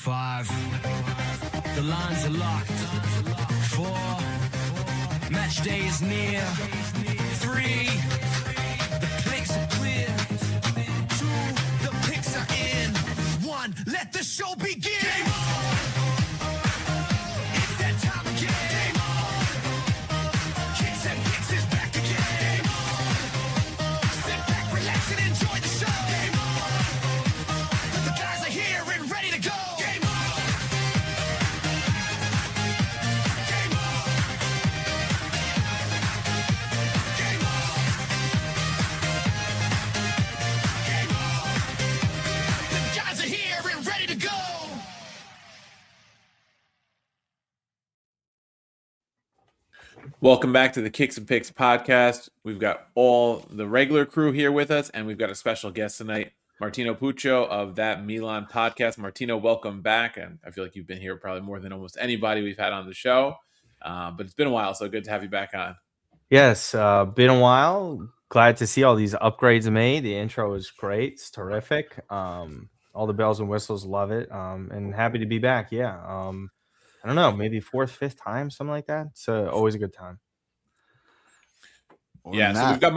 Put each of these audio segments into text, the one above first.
5. The lines are locked. 4. Match day is near. 3. The picks are clear. 2. The picks are in. 1. Let the show begin. Game on. It's that time again. Game on. Kicks and picks is back again. Game on. Sit back, relax, and enjoy the show. Game on. The guys are here and ready to go. Game on. Game on. Game on. Game on. The guys are here and ready to go. Welcome back to the Kicks and Picks podcast. We've got all the regular crew here with us, and we've got a special guest tonight, Martino Puccio of That Milan podcast. Martino, welcome back. And I feel like you've been here probably more than almost anybody we've had on the show, but it's been a while, so good to have you back on. Yes, been a while. Glad to see all these upgrades made. The intro is great. It's terrific. All the bells and whistles, love it. And happy to be back. Yeah. I don't know, maybe fourth, fifth time, something like that. It's always a good time. Yeah, so we've got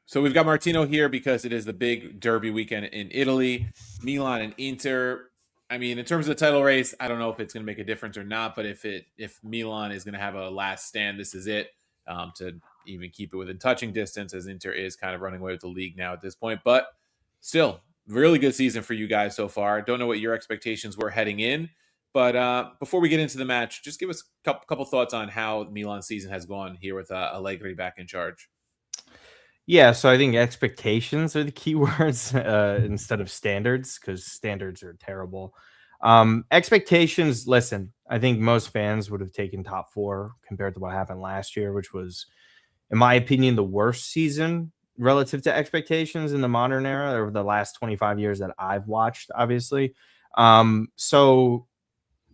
So we've got Martino here because it is the big Derby weekend in Italy. Milan and Inter. I mean, in terms of the title race, I don't know if it's going to make a difference or not, but if Milan is going to have a last stand, this is it, to even keep it within touching distance, as Inter is kind of running away with the league now at this point. But still, really good season for you guys so far. Don't know what your expectations were heading in, but before we get into the match, just give us a couple thoughts on how Milan's season has gone here with Allegri back in charge. Yeah, so I think expectations are the key words instead of standards, because standards are terrible. Expectations, listen, I think most fans would have taken top 4 compared to what happened last year, which was, in my opinion, the worst season relative to expectations in the modern era over the last 25 years that I've watched, obviously. So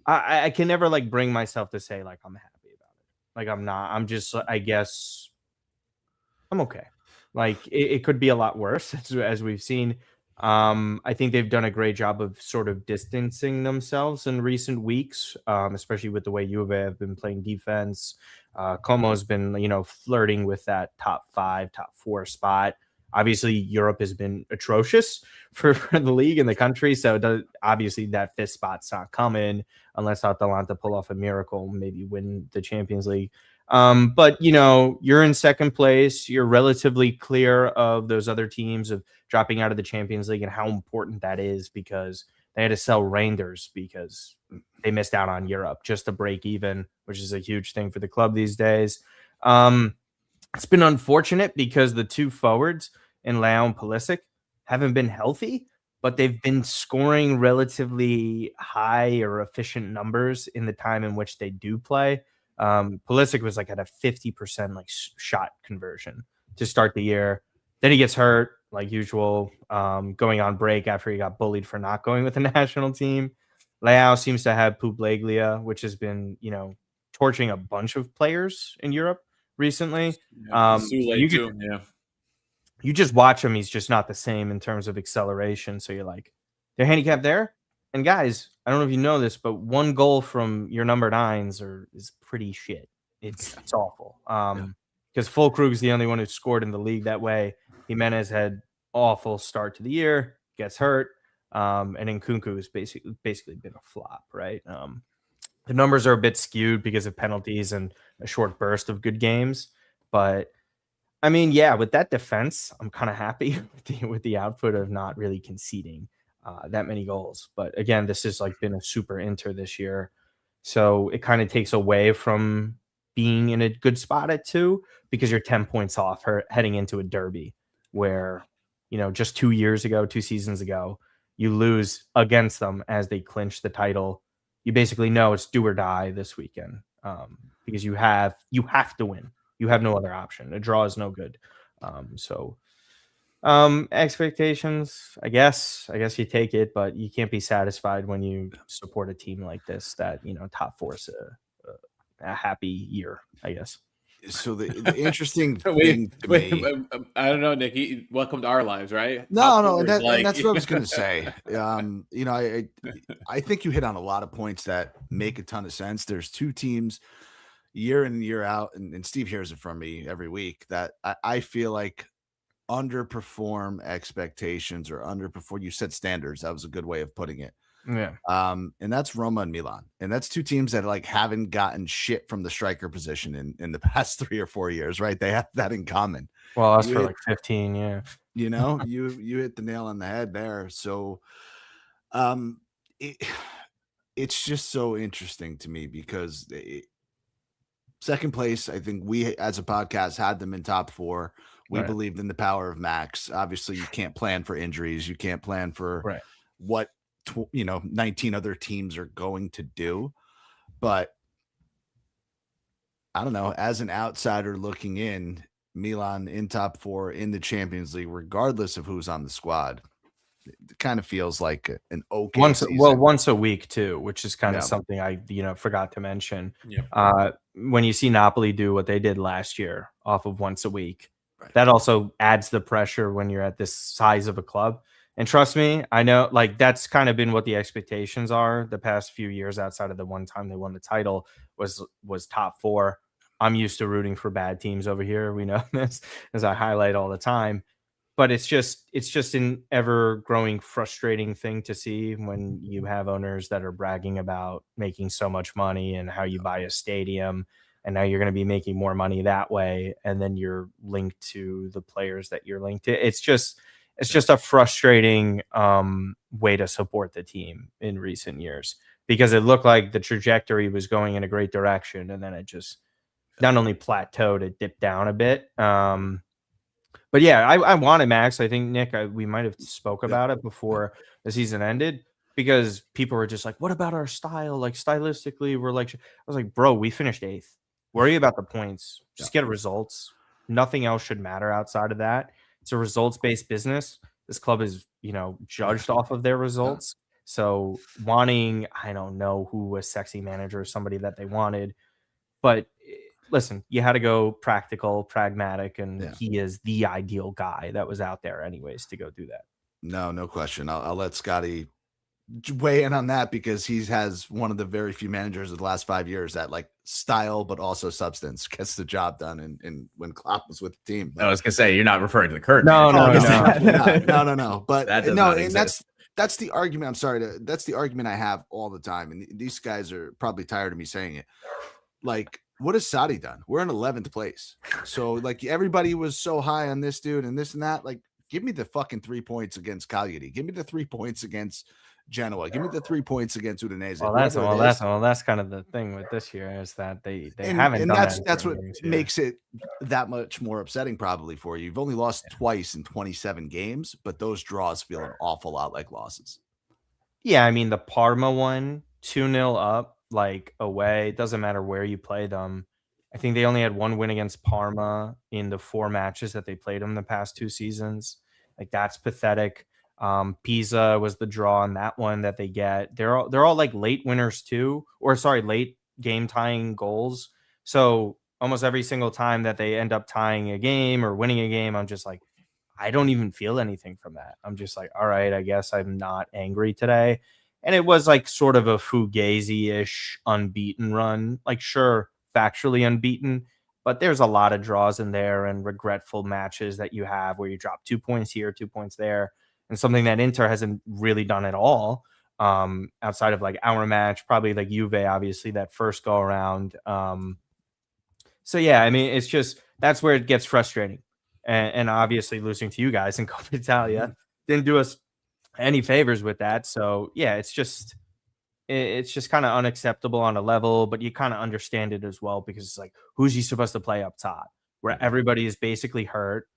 I can never bring myself to say I'm happy about it. I'm not. I'm just, I guess I'm okay. It could be a lot worse as we've seen. I think they've done a great job of sort of distancing themselves in recent weeks, especially with the way Juve have been playing defense. Como has been, flirting with that top 5, top 4 spot. Obviously, Europe has been atrocious for the league and the country. So obviously that 5th spot's not coming unless Atalanta pull off a miracle, maybe win the Champions League. But you're in second place. You're relatively clear of those other teams of dropping out of the Champions League and how important that is, because they had to sell Reinders because they missed out on Europe just to break even, which is a huge thing for the club these days. It's been unfortunate because the 2 forwards in Leão and Pulisic haven't been healthy, but they've been scoring relatively high or efficient numbers in the time in which they do play. Pulisic was at a 50% shot conversion to start the year. Then he gets hurt like usual, going on break after he got bullied for not going with the national team. Leão seems to have Puglia, which has been, torching a bunch of players in Europe recently. You just watch him. He's just not the same in terms of acceleration. So you're like, they're handicapped there. And guys, I don't know if you know this, but 1 goal from your number 9s is pretty shit. It's awful. Because Füllkrug is the only one who scored in the league that way. Jimenez had awful start to the year, gets hurt, and then Nkunku has basically been a flop, right? The numbers are a bit skewed because of penalties and a short burst of good games, but I mean, yeah, with that defense, I'm kind of happy with the output of not really conceding that many goals. But again, this has been a super Inter this year, so it kind of takes away from being in a good spot at 2, because you're 10 points off heading into a derby where, just 2 seasons ago, you lose against them as they clinch the title. You basically know it's do or die this weekend, because you have to win. You have no other option. A draw is no good. Expectations, I guess you take it, but you can't be satisfied when you support a team like this that, top 4 is a happy year, I guess. So the interesting wait, thing to me, I don't know, Nick. Welcome to our lives, right? no, and, Like, and that's what I was going to say. I think you hit on a lot of points that make a ton of sense. There's two teams year in and year out, and Steve hears it from me every week that I feel like underperform expectations or underperform. You said standards. That was a good way of putting it. Yeah. And that's Roma and Milan. And that's two teams that like haven't gotten shit from the striker position in the past 3 or 4 years, right? They have that in common. Well, us for like 15, yeah. You know, you hit the nail on the head there. So it's just so interesting to me because second place, I think we as a podcast had them in top 4. We believed in the power of Max. Obviously, you can't plan for injuries. You can't plan for what 19 other teams are going to do. But I don't know, as an outsider looking in, Milan in top 4 in the Champions League, regardless of who's on the squad, it kind of feels like an okay once a week too, which is kind of something I forgot to mention. When you see Napoli do what they did last year off of once a week, that also adds the pressure when you're at this size of a club. And trust me, I know like that's kind of been what the expectations are the past few years outside of the one time they won the title was top 4. I'm used to rooting for bad teams over here. We know this as I highlight all the time. But it's just an ever growing frustrating thing to see when you have owners that are bragging about making so much money and how you buy a stadium and now you're going to be making more money that way. And then you're linked to the players that you're linked to. It's just a frustrating way to support the team in recent years because it looked like the trajectory was going in a great direction. And then it just not only plateaued, it dipped down a bit. But yeah, I wanted Max. I think, Nick, we might have spoke about it before the season ended because people were just like, what about our style? Like stylistically, we're like, I was like, bro, we finished 8th. Worry about the points. Just get results. Nothing else should matter outside of that. It's a results-based business. This club is, judged off of their results. So wanting, I don't know who was sexy manager or somebody that they wanted, but listen, you had to go practical, pragmatic, and he is the ideal guy that was out there anyways to go do that. No question. I'll let Scotty weigh in on that because he has one of the very few managers of the last 5 years that like style, but also substance gets the job done. And when Klopp was with the team, I was gonna say you're not referring to the current. No. But and that's the argument. I'm sorry that's the argument I have all the time. And these guys are probably tired of me saying it. Like, what has Sadi done? We're in 11th place. So like everybody was so high on this dude and this and that. Like, give me the fucking 3 points against Cagliari. Give me the 3 points against Genoa. Give me the 3 points against Udinese. That's kind of the thing with this year is that they haven't. And that's what makes it that much more upsetting probably for you. You've only lost twice in 27 games, but those draws feel an awful lot like losses. Yeah, I mean the Parma one, 2-0 up. Like away, it doesn't matter where you play them. I think they only had 1 win against Parma in the 4 matches that they played them the past 2 seasons. Like that's pathetic. Pisa was the draw on that one that they get. They're all like late winners too, late game tying goals. So almost every single time that they end up tying a game or winning a game, I'm just like, I don't even feel anything from that. I'm just like, all right, I guess I'm not angry today. And it was like sort of a Fugazi-ish unbeaten run. Like, sure, factually unbeaten, but there's a lot of draws in there and regretful matches that you have where you drop 2 points here, 2 points there, and something that Inter hasn't really done at all outside of like our match, probably like Juve, obviously, that first go around. So, yeah, I mean, it's just that's where it gets frustrating. And obviously losing to you guys in Coppa Italia didn't do us any favors with that. So yeah, it's just kind of unacceptable on a level, but you kind of understand it as well because it's like, who's he supposed to play up top where everybody is basically hurt?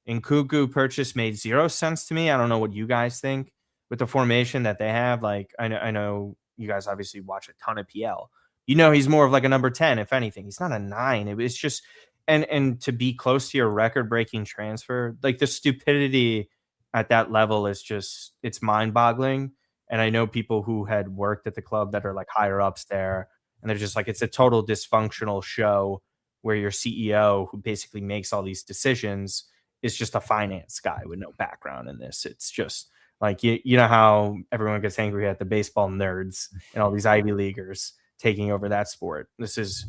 Nkunku purchase made 0 sense to me. I don't know what you guys think with the formation that they have. Like I know you guys obviously watch a ton of PL. He's more of like a number 10, if anything. He's not a 9. It's just and to be close to your record-breaking transfer, like the stupidity at that level is just, it's mind-boggling. And I know people who had worked at the club that are like higher ups there, and they're just like, it's a total dysfunctional show where your CEO, who basically makes all these decisions, is just a finance guy with no background in this. It's just like, you know how everyone gets angry at the baseball nerds and all these Ivy Leaguers taking over that sport. This is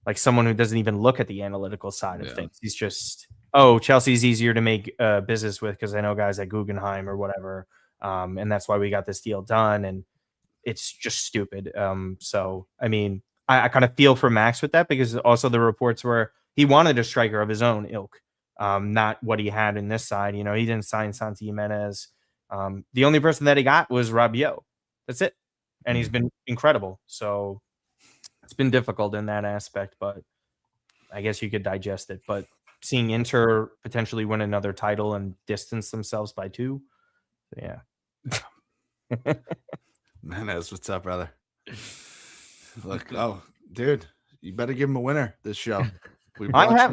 like someone who doesn't even look at the analytical side of things. He's just, oh, Chelsea's easier to make business with because I know guys at Guggenheim or whatever. And that's why we got this deal done. And it's just stupid. So, I mean, I kind of feel for Max with that, because also the reports were he wanted a striker of his own ilk, not what he had in this side. You know, he didn't sign Santi Jimenez. The only person that he got was Rabiot. That's it. And he's been incredible. So it's been difficult in that aspect, but I guess you could digest it. But seeing Inter potentially win another title and distance themselves by 2. Yeah. Manez, what's up, brother? Look, oh, dude, you better give him a winner this show. I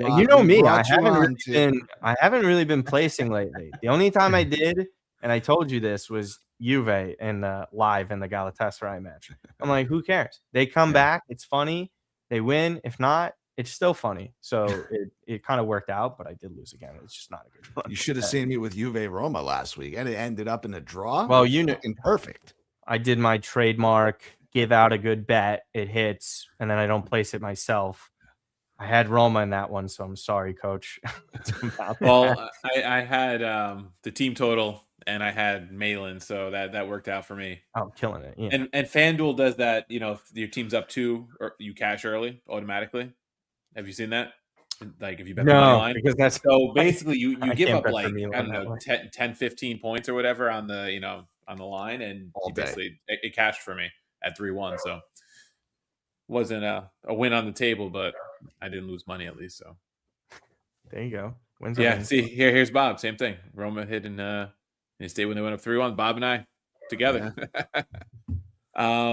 haven't really been placing lately. The only time I did, and I told you this, was Juve in the live in the Galatasaray match. I'm like, who cares? They come back, it's funny. They win. If not, it's still funny. So it kind of worked out, but I did lose again. It's just not a good one. You should have seen me with Juve Roma last week, and it ended up in a draw. Well, you know, perfect. I did my trademark, give out a good bet, it hits, and then I don't place it myself. I had Roma in that one, so I'm sorry, Coach. Well, I had the team total, and I had Malin, so that worked out for me. Oh, killing it! Yeah. And FanDuel does that. You know, if your team's up 2, or you cash early automatically. Have you seen that? Like if you bet the money line, because that's so basically you give up like, I don't know, 10, 15 points or whatever on the on the line, and basically it cashed for me at 3-1. So wasn't a win on the table, but I didn't lose money at least. So there you go. See, here's Bob. Same thing. Roma hit in his day when they went up 3-1. Bob and I together. But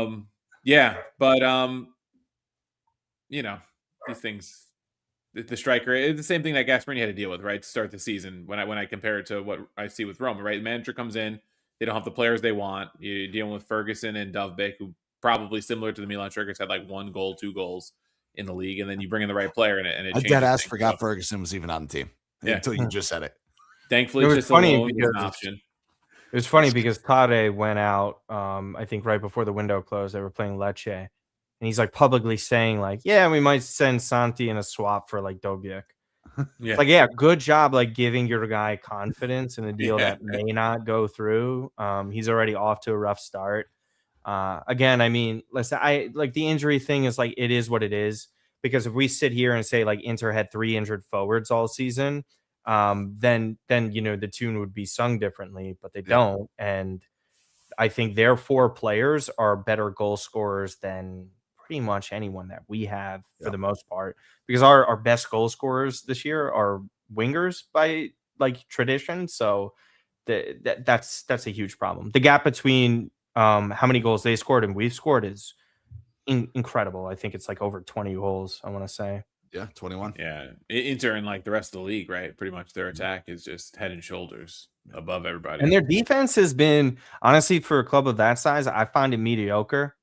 these things, the striker, it's the same thing that Gasperini had to deal with, right, to start the season. When I compare it to what I see with Roma, right, the manager comes in, they don't have the players they want. You're dealing with Ferguson and Dovbyk, who probably similar to the Milan Strikers had like 1 goal, 2 goals in the league, and then you bring in the right player and it I dead ass forgot Ferguson was even on the team until you just said it. Thankfully, it's just funny because an option. It was funny because Tade went out, I think right before the window closed. They were playing Lecce, and he's like publicly saying like, yeah, we might send Santi in a swap for like Dovbyk. Yeah. Like, yeah, good job like giving your guy confidence in a deal that may not go through. He's already off to a rough start. Again, I mean, listen, I like the injury thing is like, it is what it is, because if we sit here and say like Inter had 3 injured forwards all season, then the tune would be sung differently, but they don't. And I think their 4 players are better goal scorers than pretty much anyone that we have for the most part, because our best goal scorers this year are wingers by like tradition. So that's a huge problem. The gap between how many goals they scored and we've scored is incredible. I think it's like over 20 goals, I want to say. Yeah, 21. Yeah, Inter and like the rest of the league, right? Pretty much their attack is just head and shoulders above everybody. And their defense has been, honestly, for a club of that size, I find it mediocre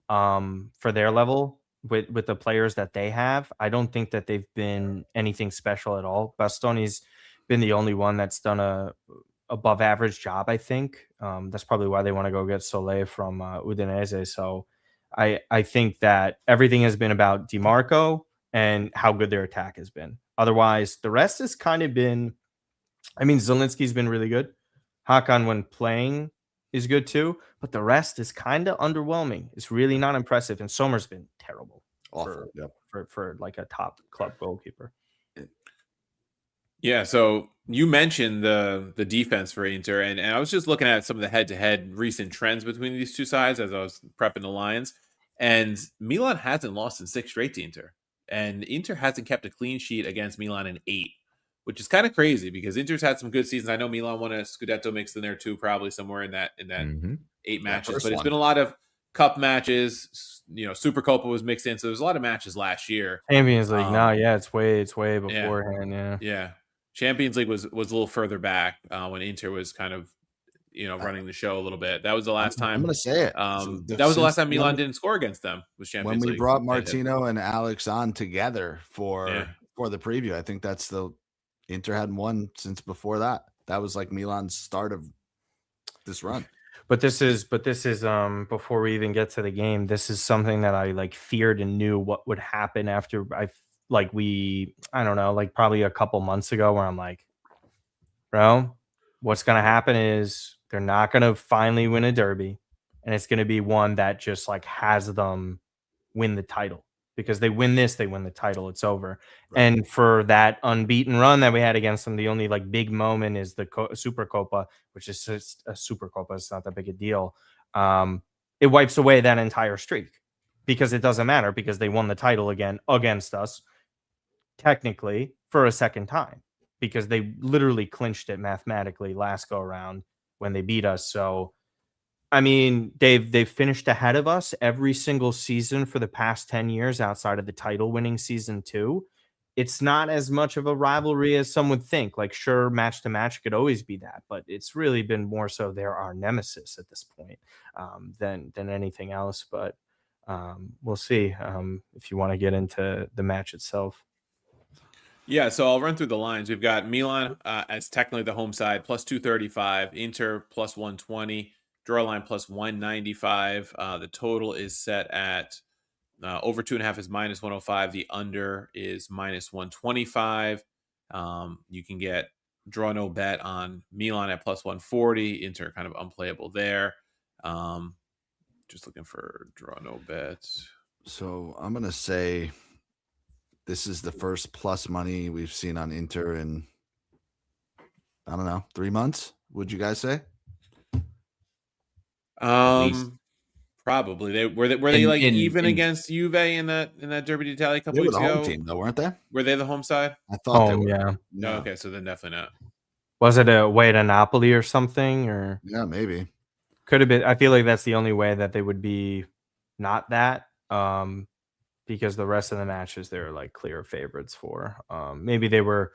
for their level with the players that they have. I don't think that they've been anything special at all. Bastoni's been the only one that's done a above average job, I think. That's probably why they want to go get Soler from Udinese. So I think that everything has been about DiMarco and how good their attack has been. Otherwise, the rest has kind of been, I mean, Zielinski's been really good. Hakan, when playing, is good too. But the rest is kind of underwhelming. It's really not impressive. And Sommer's been terrible for like a top club goalkeeper. Yeah, so you mentioned the defense for Inter, and I was just looking at some of the head-to-head recent trends between these two sides as I was prepping the lines, and Milan hasn't lost in 6 straight to Inter, and Inter hasn't kept a clean sheet against Milan in 8, which is kind of crazy because Inter's had some good seasons. I know Milan won a Scudetto mixed in there too, probably somewhere in that 8 matches, but it's been a lot of cup matches. Supercopa was mixed in, so there's a lot of matches last year. Champions League, it's way beforehand. Yeah. Champions League was a little further back when Inter was kind of running the show a little bit. That was the last time. I'm going to say it. That was the last time Milan didn't score against them. Was Champions League. League. Brought Martino and Alex on together for the preview. I think that's Inter hadn't won since before that. That was like Milan's start of this run. But this is before we even get to the game, this is something that I like feared and knew what would happen after I don't know, like probably a couple months ago, where I'm like, bro, what's going to happen is they're not going to finally win a derby, and it's going to be one that just like has them win the title, because they win this, they win the title, it's over. Right. And for that unbeaten run that we had against them, the only like big moment is the Supercopa, which is just a Supercopa. It's not that big a deal. It wipes away that entire streak, because it doesn't matter, because they won the title again against us, technically, for a second time, because they literally clinched it mathematically last go around when they beat us. So, I mean, they've finished ahead of us every single season for the past 10 years outside of the title winning season 2. It's not as much of a rivalry as some would think. Like, sure, match to match could always be that, but it's really been more so they're our nemesis at this point than anything else. But we'll see if you want to get into the match itself. Yeah, so I'll run through the lines. We've got Milan as technically the home side, plus 235, Inter plus 120, draw line plus 195. The total is set at over 2.5 is minus 105. The under is minus 125. You can get draw no bet on Milan at plus 140. Inter kind of unplayable there. Just looking for draw no bets. So I'm going to say this is the first plus money we've seen on Inter in, I don't know, 3 months. Would you guys say? Probably. They were like even against Juve in that Derby d'Italia a couple weeks ago. They were the home team, though, weren't they? Were they the home side? I thought they were. Yeah. No. Okay, so then definitely not. Was it a way to Napoli or something? Or yeah, maybe. Could have been. I feel like that's the only way that they would be not that. Because the rest of the matches they're like clear favorites for. Maybe they were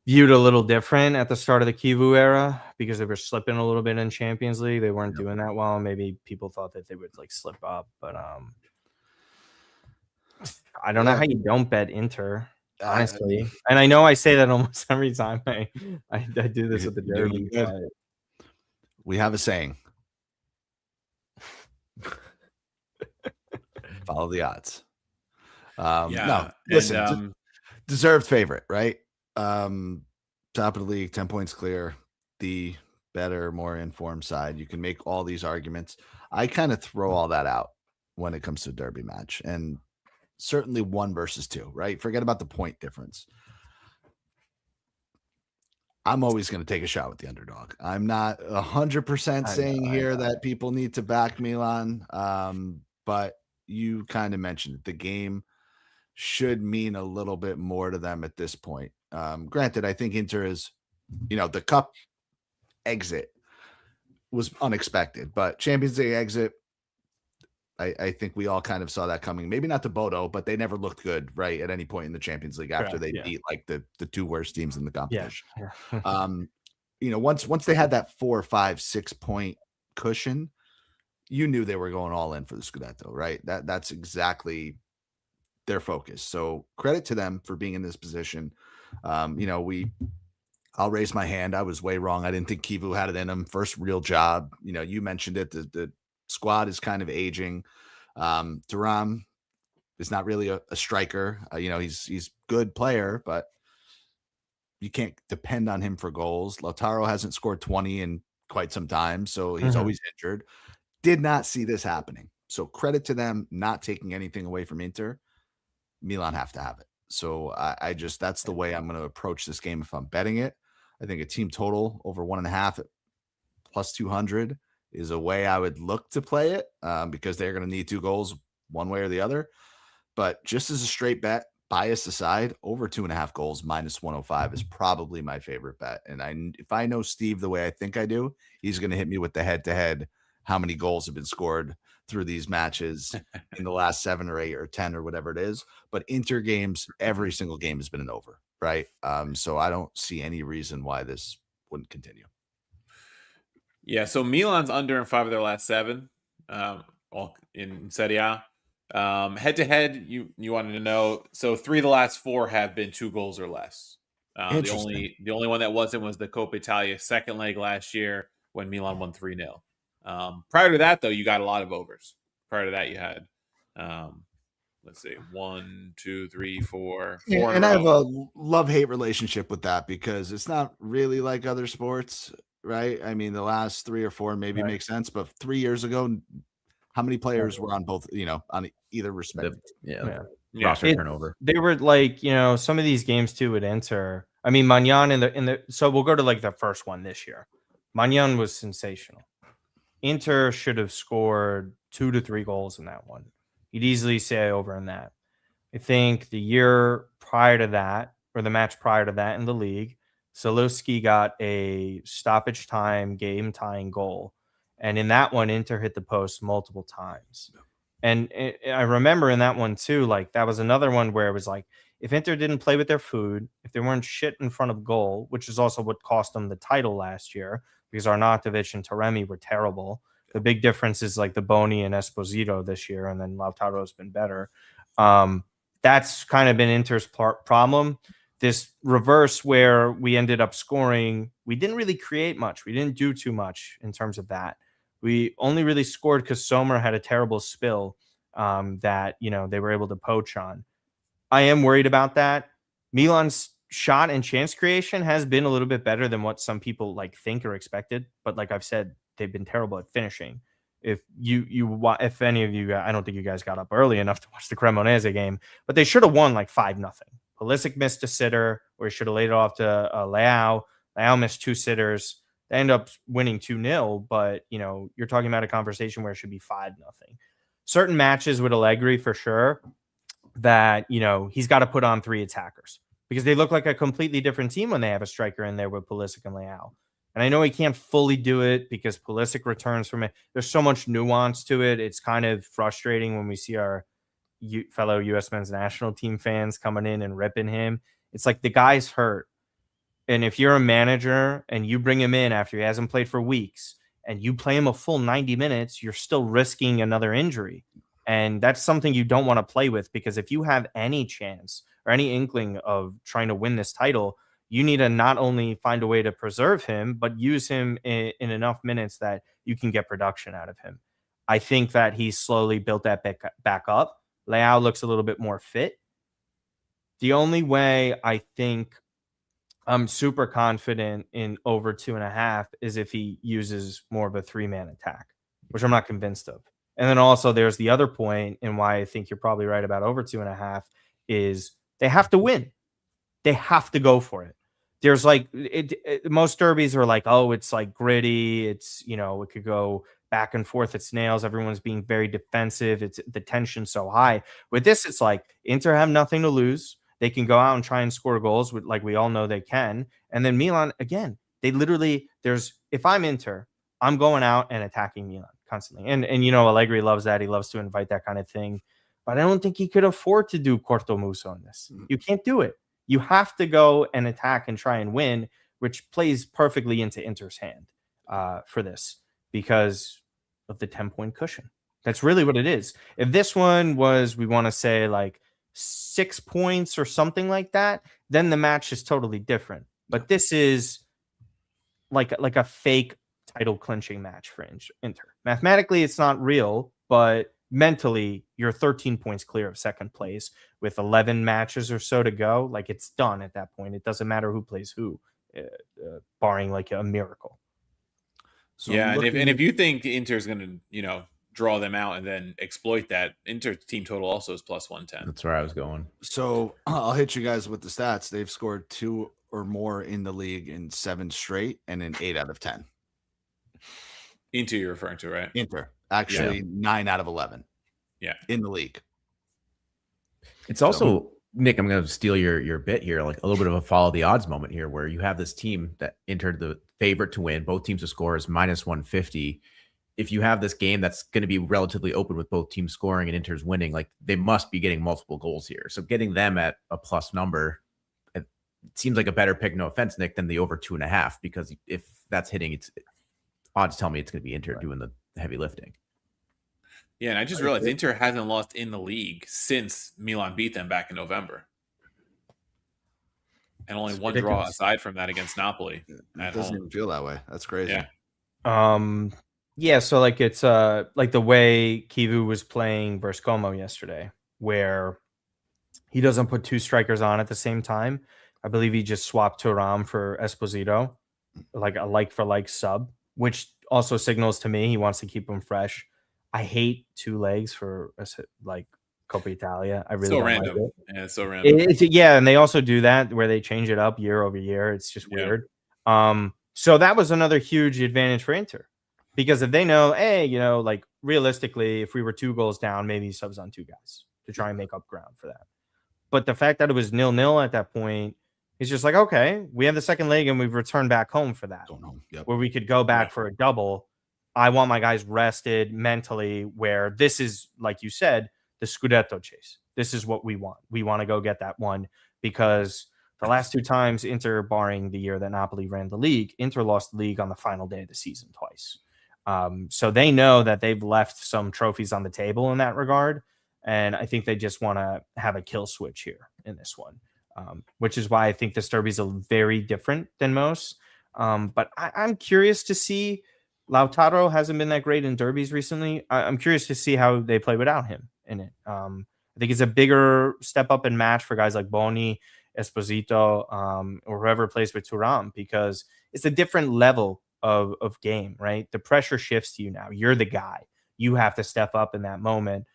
viewed a little different at the start of the Kivu era because they were slipping a little bit in Champions League. They weren't doing that well. Maybe people thought that they would like slip up, but I don't know how you don't bet Inter, honestly. And I know I say that almost every time I do this with the Derby. We have a saying. Follow the odds. No, listen, deserved favorite, right? Top of the league, 10 points clear, the better, more informed side. You can make all these arguments. I kind of throw all that out when it comes to a derby match, and certainly 1 versus 2, right? Forget about the point difference. I'm always going to take a shot with the underdog. I'm not 100% saying here that people need to back Milan, but you kind of mentioned it. The game should mean a little bit more to them at this point. Granted, I think Inter is, the cup exit was unexpected, but Champions League exit, I think we all kind of saw that coming. Maybe not to Bodo, but they never looked good, right, at any point in the Champions League after they beat like the 2 worst teams in the competition. Yeah. Once they had that 4, 5, 6 point cushion, you knew they were going all in for the Scudetto, right? That's exactly their focus. So credit to them for being in this position. I'll raise my hand. I was way wrong. I didn't think Kivu had it in him. First real job. You mentioned it. The squad is kind of aging. Thuram is not really a striker. He's good player, but you can't depend on him for goals. Lautaro hasn't scored 20 in quite some time, so he's always injured. Did not see this happening. So credit to them not taking anything away from Inter. Milan have to have it. So I just, that's the way I'm going to approach this game if I'm betting it. I think a team total over 1.5 at plus 200 is a way I would look to play it because they're going to need 2 goals one way or the other. But just as a straight bet, bias aside, over 2.5 goals minus 105 is probably my favorite bet. And if I know Steve the way I think I do, he's going to hit me with the head-to-head. How many goals have been scored through these matches in the last 7 or 8 or 10 or whatever it is. But Inter games, every single game has been an over, right? So I don't see any reason why this wouldn't continue. Yeah, so Milan's under in 5 of their last 7, all in Serie A. Head to head, you wanted to know. So 3 of the last 4 have been 2 goals or less. The only one that wasn't was the Coppa Italia second leg last year when Milan won 3-0. Prior to that, though, you got a lot of overs. Prior to that, you had let's see, 1, 2, 3, 4. And I have a love-hate relationship with that because it's not really like other sports, right? I mean, the last 3 or 4 maybe make sense, but 3 years ago, how many players were on both, on either respective? Roster turnover. They were like, some of these games too would enter. I mean, Magnan in the so we'll go to like the first one this year. Magnan was sensational. Inter should have scored 2 to 3 goals in that one. You'd easily say over in that. I think the year prior to that, or the match prior to that in the league, Zalewski got a stoppage time game tying goal. And in that one, Inter hit the post multiple times. And I remember in that one too, like that was another one where it was like, if Inter didn't play with their food, if they weren't shit in front of goal, which is also what cost them the title last year, because Arnautovic and Taremi were terrible. The big difference is like the Boni and Esposito this year, and then Lautaro's been better. That's kind of been Inter's problem. This reverse where we ended up scoring, we didn't really create much. We didn't do too much in terms of that. We only really scored because Sommer had a terrible spill that, they were able to poach on. I am worried about that. Milan's shot and chance creation has been a little bit better than what some people think or expected. But like I've said, they've been terrible at finishing. If any of you, I don't think you guys got up early enough to watch the Cremonese game, but they should have won 5-0. Pulisic missed a sitter, or he should have laid it off to Leao. Leao missed 2 sitters. They end up winning 2-0, but you're talking about a conversation where it should be 5-0. Certain matches with Allegri for sure that he's got to put on 3 attackers because they look like a completely different team when they have a striker in there with Pulisic and Leao. And I know he can't fully do it because Pulisic returns from it. There's so much nuance to it. It's kind of frustrating when we see our fellow U.S. men's national team fans coming in and ripping him. It's like the guy's hurt. And if you're a manager and you bring him in after he hasn't played for weeks and you play him a full 90 minutes, you're still risking another injury. And that's something you don't want to play with, because if you have any chance or any inkling of trying to win this title, you need to not only find a way to preserve him, but use him in enough minutes that you can get production out of him. I think that he's slowly built that back up. Leao looks a little bit more fit. The only way I think I'm super confident in over 2.5 is if he uses more of a 3-man attack, which I'm not convinced of. And then also there's the other point, and why I think you're probably right about over 2.5 is they have to win. They have to go for it. There's most derbies are oh, it's gritty. It's, it could go back and forth. It's nails. Everyone's being very defensive. It's the tension so high. With this, it's Inter have nothing to lose. They can go out and try and score goals with we all know they can. And then Milan, again, they literally if I'm Inter, I'm going out and attacking Milan constantly. And Allegri loves that. He loves to invite that kind of thing. But I don't think he could afford to do cortomuso on this. You can't do it. You have to go and attack and try and win, which plays perfectly into Inter's hand for this because of the 10-point cushion. That's really what it is. If this one was, we want to say 6 points or something like that, then the match is totally different. But this is like a fake title clinching match for Inter. Mathematically, it's not real, but mentally, you're 13 points clear of second place with 11 matches or so to go. It's done at that point. It doesn't matter who plays who, barring a miracle. So yeah, and if you think Inter's going to, draw them out and then exploit that, Inter's team total also is +110. That's where I was going. So I'll hit you guys with the stats. They've scored 2 or more in the league in 7 straight and in 8 out of 10. Inter you're referring to, right? Inter. Actually, 9 out of 11. Yeah. In the league. It's also, Nick, I'm going to steal your bit here, a little bit of a follow the odds moment here, where you have this team that entered the favorite to win. Both teams to score is -150. If you have this game that's going to be relatively open with both teams scoring and Inter's winning, they must be getting multiple goals here. So getting them at a plus number, it seems like a better pick, no offense, Nick, than the over 2.5, because if that's hitting, it's odds tell me it's going to be Inter doing the heavy lifting. Yeah, and I just realized Inter hasn't lost in the league since Milan beat them back in November. And only one draw aside from that against Napoli. It doesn't even feel that way. That's crazy. Yeah. Yeah, so like it's like the way Kivu was playing versus Como yesterday, where he doesn't put two strikers on at the same time. I believe he just swapped Thuram for Esposito, like a like-for-like sub, which also signals to me he wants to keep him fresh. I hate two legs for like Coppa Italia. I really so don't random. like it. Yeah, it's so random. Yeah, and they also do that where they change it up year over year. It's just weird. So that was another huge advantage for Inter, because if they know, hey, you know, like realistically, if we were 2 goals down, maybe he subs on 2 guys to try and make up ground for that. But the fact that it was 0-0 at that point is just like, okay, we have the second leg and we've returned back home for that, where we could go back for a double. I want my guys rested mentally, where this is, like you said, the Scudetto chase. This is what we want. We want to go get that one, because the last 2 times Inter, barring the year that Napoli ran the league, Inter lost the league on the final day of the season twice. So they know that they've left some trophies on the table in that regard. And I think they just want to have a kill switch here in this one, which is why I think this derby is very different than most. But I'm curious to see. Lautaro hasn't been that great in derbies recently. I'm curious to see how they play without him in it. I think it's a bigger step up in match for guys like Boni, Esposito, or whoever plays with Thuram, because it's a different level of game, right? The pressure shifts to you now. You're the guy. You have to step up in that moment,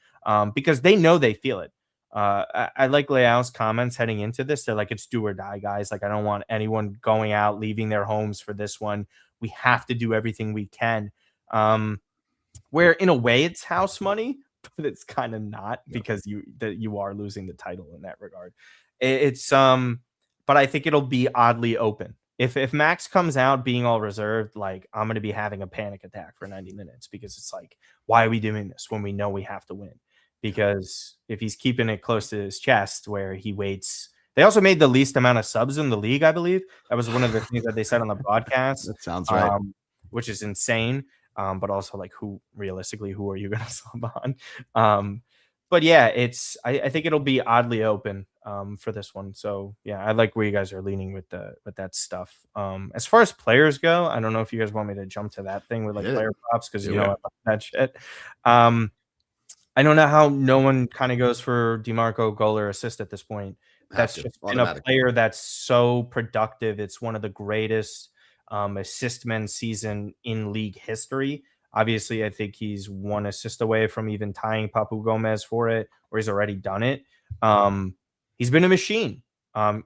because they know they feel it. I like Leao's comments heading into this. They're like, it's do or die, guys. Like, I don't want anyone going out, leaving their homes for this one. We have to do everything we can. Where in a way it's house money, but it's kind of not, because you are losing the title in that regard. But I think it'll be oddly open. If Max comes out being all reserved, like, I'm going to be having a panic attack for 90 minutes, because it's like, why are we doing this when we know we have to win? Because if he's keeping it close to his chest, where he waits. They also made the least amount of subs in the league, I believe. That was one of the things that they said on the broadcast. That sounds right. Which is insane. But also, like, who are you going to sub on? But yeah, I think it'll be oddly open for this one. So yeah, I like where you guys are leaning with that stuff. As far as players go, I don't know if you guys want me to jump to that thing with like player props, because you know I like that shit. I don't know how no one kind of goes for DiMarco goal or assist at this point. That's just been a player that's so productive. It's one of the greatest assist men season in league history. Obviously, I think he's 1 assist away from even tying Papu Gomez for it, or he's already done it. He's been a machine.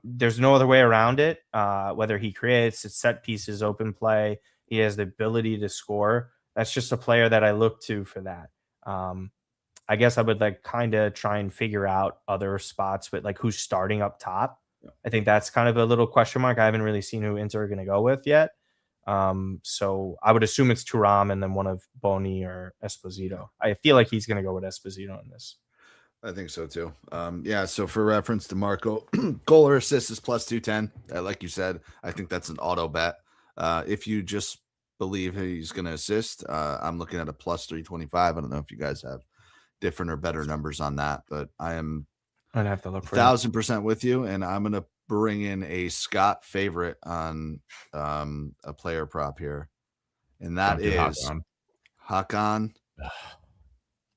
There's no other way around it. Whether he creates, it's set pieces, open play, he has the ability to score. That's just a player that I look to for that. I guess I would like kind of try and figure out other spots, but like who's starting up top. I think that's kind of a little question mark. I haven't really seen who Inter are going to go with yet. So I would assume it's Thuram and then one of Boni or Esposito. I feel like he's going to go with Esposito in this. I think so too. So for reference, DiMarco, goal or assist is plus 210. Like you said, I think that's an auto bet. If you just believe he's going to assist, I'm looking at a plus 325. I don't know if you guys have different or better numbers on that, but I'd have to look for 1,000% with you, and I'm going to bring in a Scott favorite on a player prop here, and that is Hakan.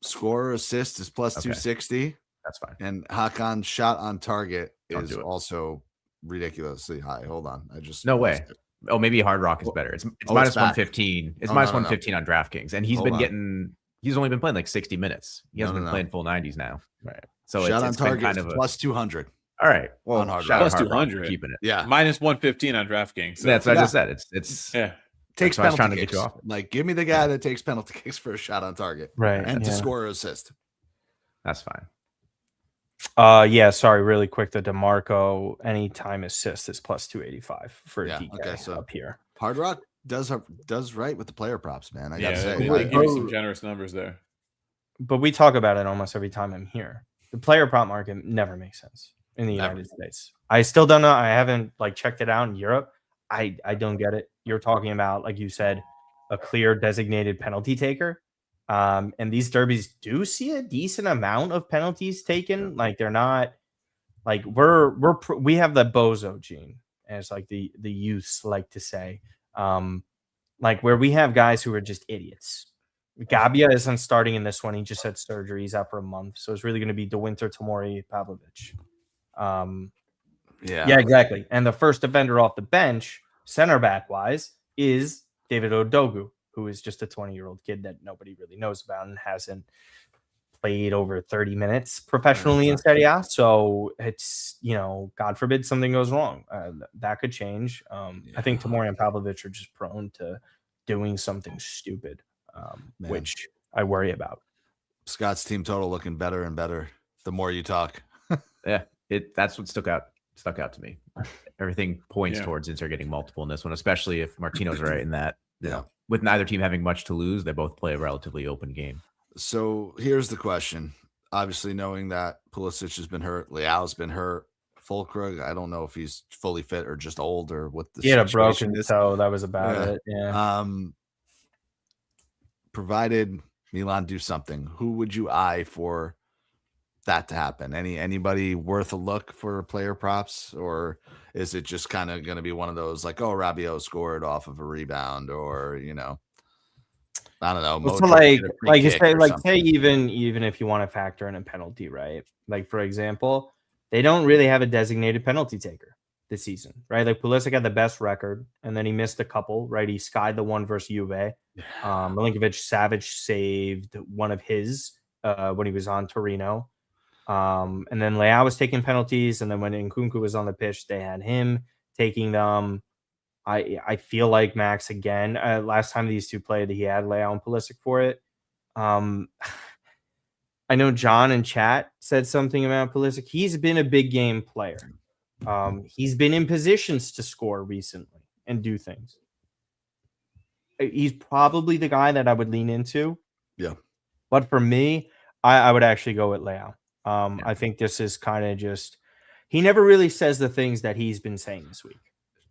Score assist is plus 260. That's fine. And Hakan shot on target is also ridiculously high. Hold on, no way. Oh, maybe Hard Rock is better. It's minus 115. It's minus 115 on DraftKings, and he's he's only been playing like 60 minutes. He hasn't been playing full 90s now. Right. So shot on target kind of plus 200. All right. Well, plus 200. Keeping it. Yeah. Minus 115 on DraftKings. So. That's what I just said. It's takes penalty kicks. Like, give me the guy that takes penalty kicks for a shot on target. Right. And to score or assist. That's fine. Sorry, really quick. The DiMarco anytime assist is plus 285 for DK. Okay, so up here. Hard Rock does right with the player props, man. I gotta say, they give you some generous numbers there. But we talk about it almost every time I'm here. The player prop market never makes sense in the United States. I still don't know. I haven't checked it out in Europe. I don't get it. You're talking about, like you said, a clear designated penalty taker. And these derbies do see a decent amount of penalties taken. Like they're not like we have the bozo gene, as like the youths like to say. Like where we have guys who are just idiots. Gabia isn't starting in this one. He just had surgery. He's out for a month. So it's really going to be De Winter, Tomori, Pavlovic. Yeah, exactly. And the first defender off the bench, center back wise, is David Odogu, who is just a 20-year-old kid that nobody really knows about and hasn't played over 30 minutes professionally in Serie A. So it's, God forbid something goes wrong. That could change. I think Tomori and Pavlovic are just prone to doing something stupid, which I worry about. Scott's team total looking better and better the more you talk. Yeah, that's what stuck out to me. Everything points towards Inter getting multiple in this one, especially if Martino's right in that. With neither team having much to lose, they both play a relatively open game. So here's the question. Obviously, knowing that Pulisic has been hurt, Leao's been hurt, Fulkrug, I don't know if he's fully fit or just old or what the situation is. He had a broken toe. That was about it. Yeah. Provided Milan do something, who would you eye for that to happen? Anybody worth a look for player props, or is it just kind of going to be one of those like, oh, Rabiot scored off of a rebound, or I don't know. So say even if you want to factor in a penalty, right? Like for example, they don't really have a designated penalty taker this season, right? Like Pulisic had the best record, and then he missed a couple, right? He skied the one versus Juve. Milinkovic-Savic saved one of his when he was on Torino. And then Leao was taking penalties, and then when Nkunku was on the pitch, they had him taking them. I feel like Max again. Last time these two played, he had Leao and Pulisic for it. I know John in chat said something about Pulisic. He's been a big game player. He's been in positions to score recently and do things. He's probably the guy that I would lean into. Yeah. But for me, I would actually go with Leao. I think this is kind of just, he never really says the things that he's been saying this week.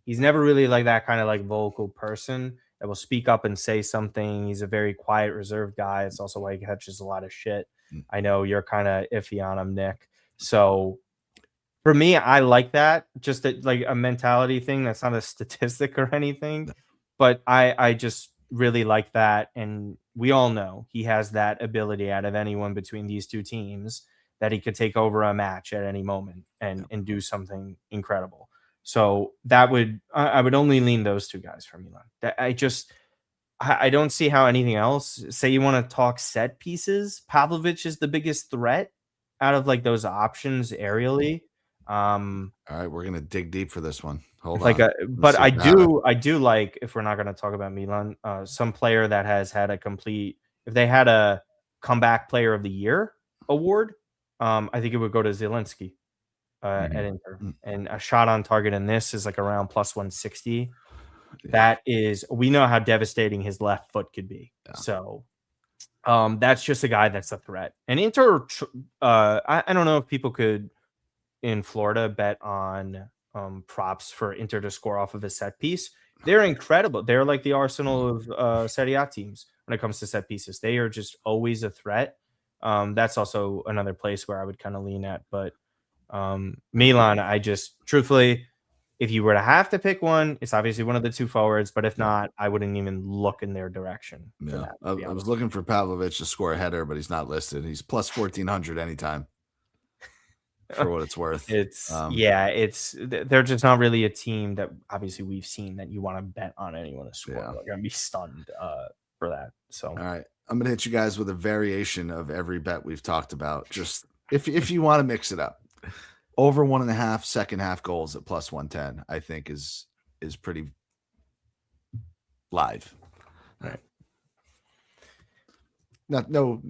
He's never really like that kind of like vocal person that will speak up and say something. He's a very quiet, reserved guy. It's also why he catches a lot of shit. I know you're kind of iffy on him, Nick. So for me, I like that. Just like a mentality thing. That's not a statistic or anything, but I just really like that. And we all know he has that ability out of anyone between these two teams that he could take over a match at any moment and do something incredible. So I would only lean those two guys for Milan. I don't see how anything else. Say you want to talk set pieces, Pavlovic is the biggest threat out of like those options aerially. All right, we're gonna dig deep for this one. Hold on. But I do like, if we're not gonna talk about Milan, some player that has had if they had a comeback player of the year award, I think it would go to Zielinski. At Inter, and a shot on target in this is like around plus 160. That is, we know how devastating his left foot could be. So that's just a guy that's a threat. And Inter, I don't know if people could in Florida bet on props for Inter to score off of a set piece. They're incredible. They're like the Arsenal of Serie A teams when it comes to set pieces. They are just always a threat. That's also another place where I would kind of lean at, but Milan, I just truthfully, if you were to have to pick one, it's obviously one of the two forwards, but if not, I wouldn't even look in their direction. I was looking for Pavlovic to score a header, but he's not listed. He's plus 1,400 anytime. For what it's worth. They're just not really a team that obviously we've seen that you want to bet on anyone to score. We're gonna be stunned for that. So all right, I'm gonna hit you guys with a variation of every bet we've talked about. Just if you want to mix it up. Over 1.5 second half goals at plus 110, I think is pretty live. All right.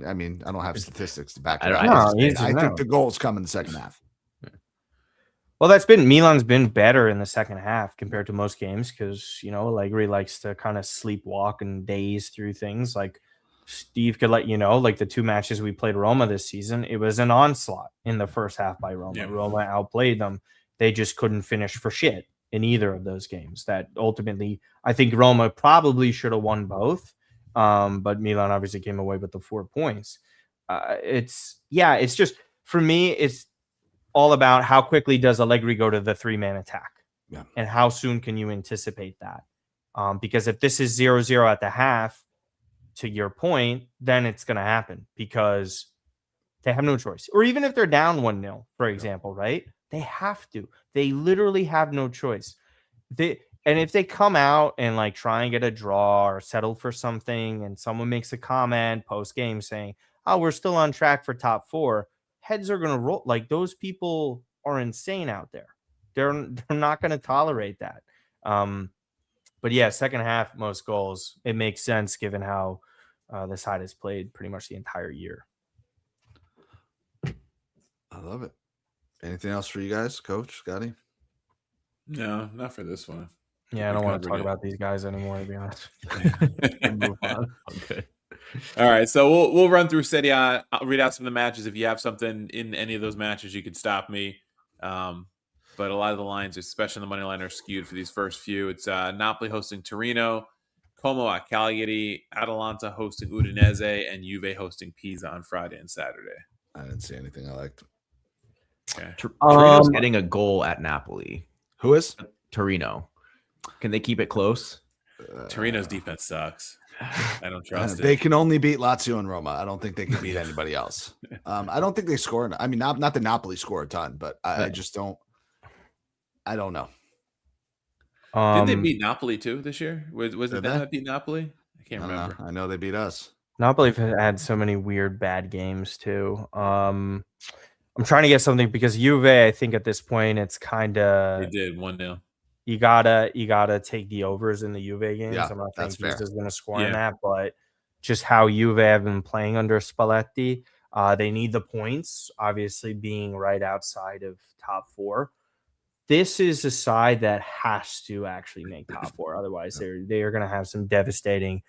I mean, I don't have statistics to back it up. I think the goals come in the second half. Well, Milan's been better in the second half compared to most games because, Allegri likes to kind of sleepwalk and daze through things. Like Steve could let you know, like the two matches we played Roma this season, it was an onslaught in the first half by Roma. Roma outplayed them. They just couldn't finish for shit. in either of those games. That ultimately, I think Roma probably should have won both, but Milan obviously came away with the 4 points. It's just for me, it's all about how quickly does Allegri go to the 3-man attack, and how soon can you anticipate that? Because if this is 0-0 at the half, to your point, then it's going to happen because they have no choice. Or even if they're down 1-0, for example, right? They have to. They literally have no choice. And if they come out and like try and get a draw or settle for something, and someone makes a comment post game saying, "Oh, we're still on track for top 4," heads are going to roll. Like, those people are insane out there. They're not going to tolerate that. But yeah, second half, most goals. It makes sense given how the side has played pretty much the entire year. I love it. Anything else for you guys, Coach Scotty? No, not for this one. Yeah, I don't want to talk about these guys anymore, to be honest. Move on. Okay. All right, so we'll run through Serie A. I'll read out some of the matches. If you have something in any of those matches, you can stop me. But a lot of the lines, especially the money line, are skewed for these first few. It's Napoli hosting Torino, Como at Cagliari, Atalanta hosting Udinese, and Juve hosting Pisa on Friday and Saturday. I didn't see anything I liked. Okay. Torino's getting a goal at Napoli. Who is? Torino. Can they keep it close? Torino's defense sucks. I don't trust it. They can only beat Lazio and Roma. I don't think they can beat anybody else. I don't think they score. I mean, not that Napoli score a ton, but I just don't. I don't know. Didn't they beat Napoli too this year? Was it them that beat Napoli? I can't remember. I know they beat us. Napoli had so many weird bad games too. I'm trying to get something because Juve, I think at this point it's kind of they did 1-0. You gotta take the overs in the Juve games. Yeah, I'm not that's thinking fair. Pisa's going to score in that, but just how Juve have been playing under Spalletti, they need the points. Obviously, being right outside of top 4, this is a side that has to actually make top 4. Otherwise, they are going to have some devastating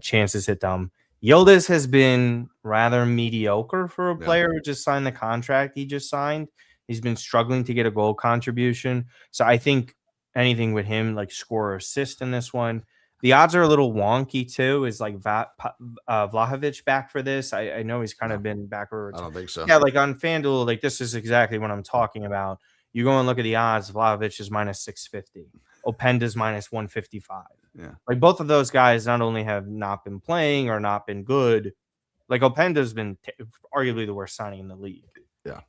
chances hit them. Yildiz has been rather mediocre for a player who just signed the contract he just signed. He's been struggling to get a goal contribution. So I think anything with him, like score or assist in this one. The odds are a little wonky too. Is like Vlahovic back for this? I know he's kind of been backwards. I don't think so. Yeah, like on FanDuel, like this is exactly what I'm talking about. You go and look at the odds. Vlahovic is minus 650. Openda's minus 155. Yeah, like both of those guys not only have not been playing or not been good, like Openda's been arguably the worst signing in the league. Yeah,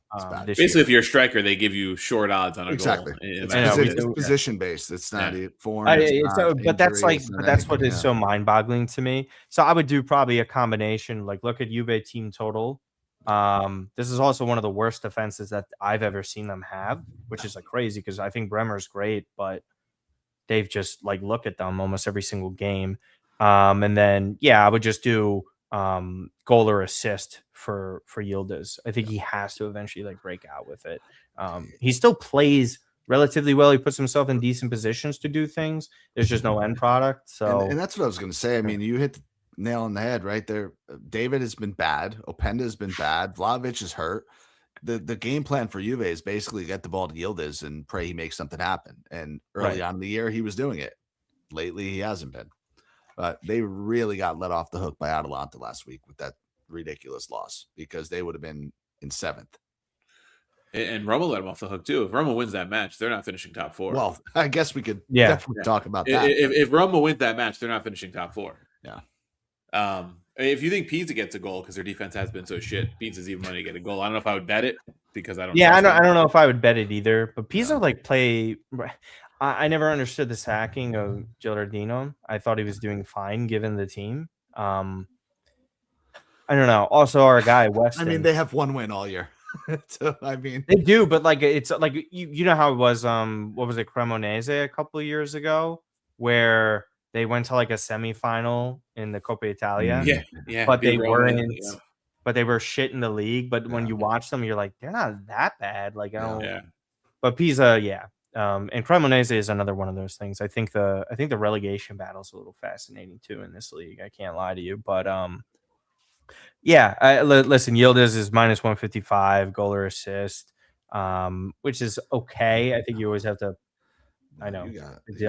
basically, if you're a striker, they give you short odds on a goal. It's position based. It's not form. But that's what is so mind boggling to me. So I would do probably a combination. Like look at Juve team total. This is also one of the worst defenses that I've ever seen them have, which is like crazy because I think Bremer's great, but they've just like look at them almost every single game. And then I would just do goal or assist for Yildiz. I think he has to eventually like break out with it. He still plays relatively well. He puts himself in decent positions to do things. There's just no end product. So and that's what I was going to say. I mean, you hit the nail on the head right there. David has been bad. Openda has been bad. Vlahovic is hurt. The game plan for Juve is basically get the ball to Yildiz and pray he makes something happen. And early on in the year, he was doing it. Lately, he hasn't been. But they really got let off the hook by Atalanta last week with that ridiculous loss because they would have been in 7th. And Roma let them off the hook too. If Roma wins that match, they're not finishing top 4. Well, I guess we could definitely talk about that. If Roma wins that match, they're not finishing top 4. Yeah. If you think Pisa gets a goal because their defense has been so shit, Pisa's even money to get a goal. I don't know if I would bet it because I don't. Yeah, I don't know if I would bet it either. But Pisa like play. I never understood the sacking of Gilardino. I thought he was doing fine given the team. I don't know. Also, our guy Weston. I mean, they have one win all year. So I mean, they do, but like it's like you know how it was. What was it, Cremonese a couple of years ago, where they went to like a semifinal in the Coppa Italia. Yeah. But they weren't. But they were shit in the league. But when you watch them, you're like, they're not that bad. Like I don't. Yeah. But Pisa, and Cremonese is another one of those things. I think the relegation battle is a little fascinating too in this league. I can't lie to you, but listen, Yildiz is minus 155 goal or assist, which is okay. I think you always have to I know.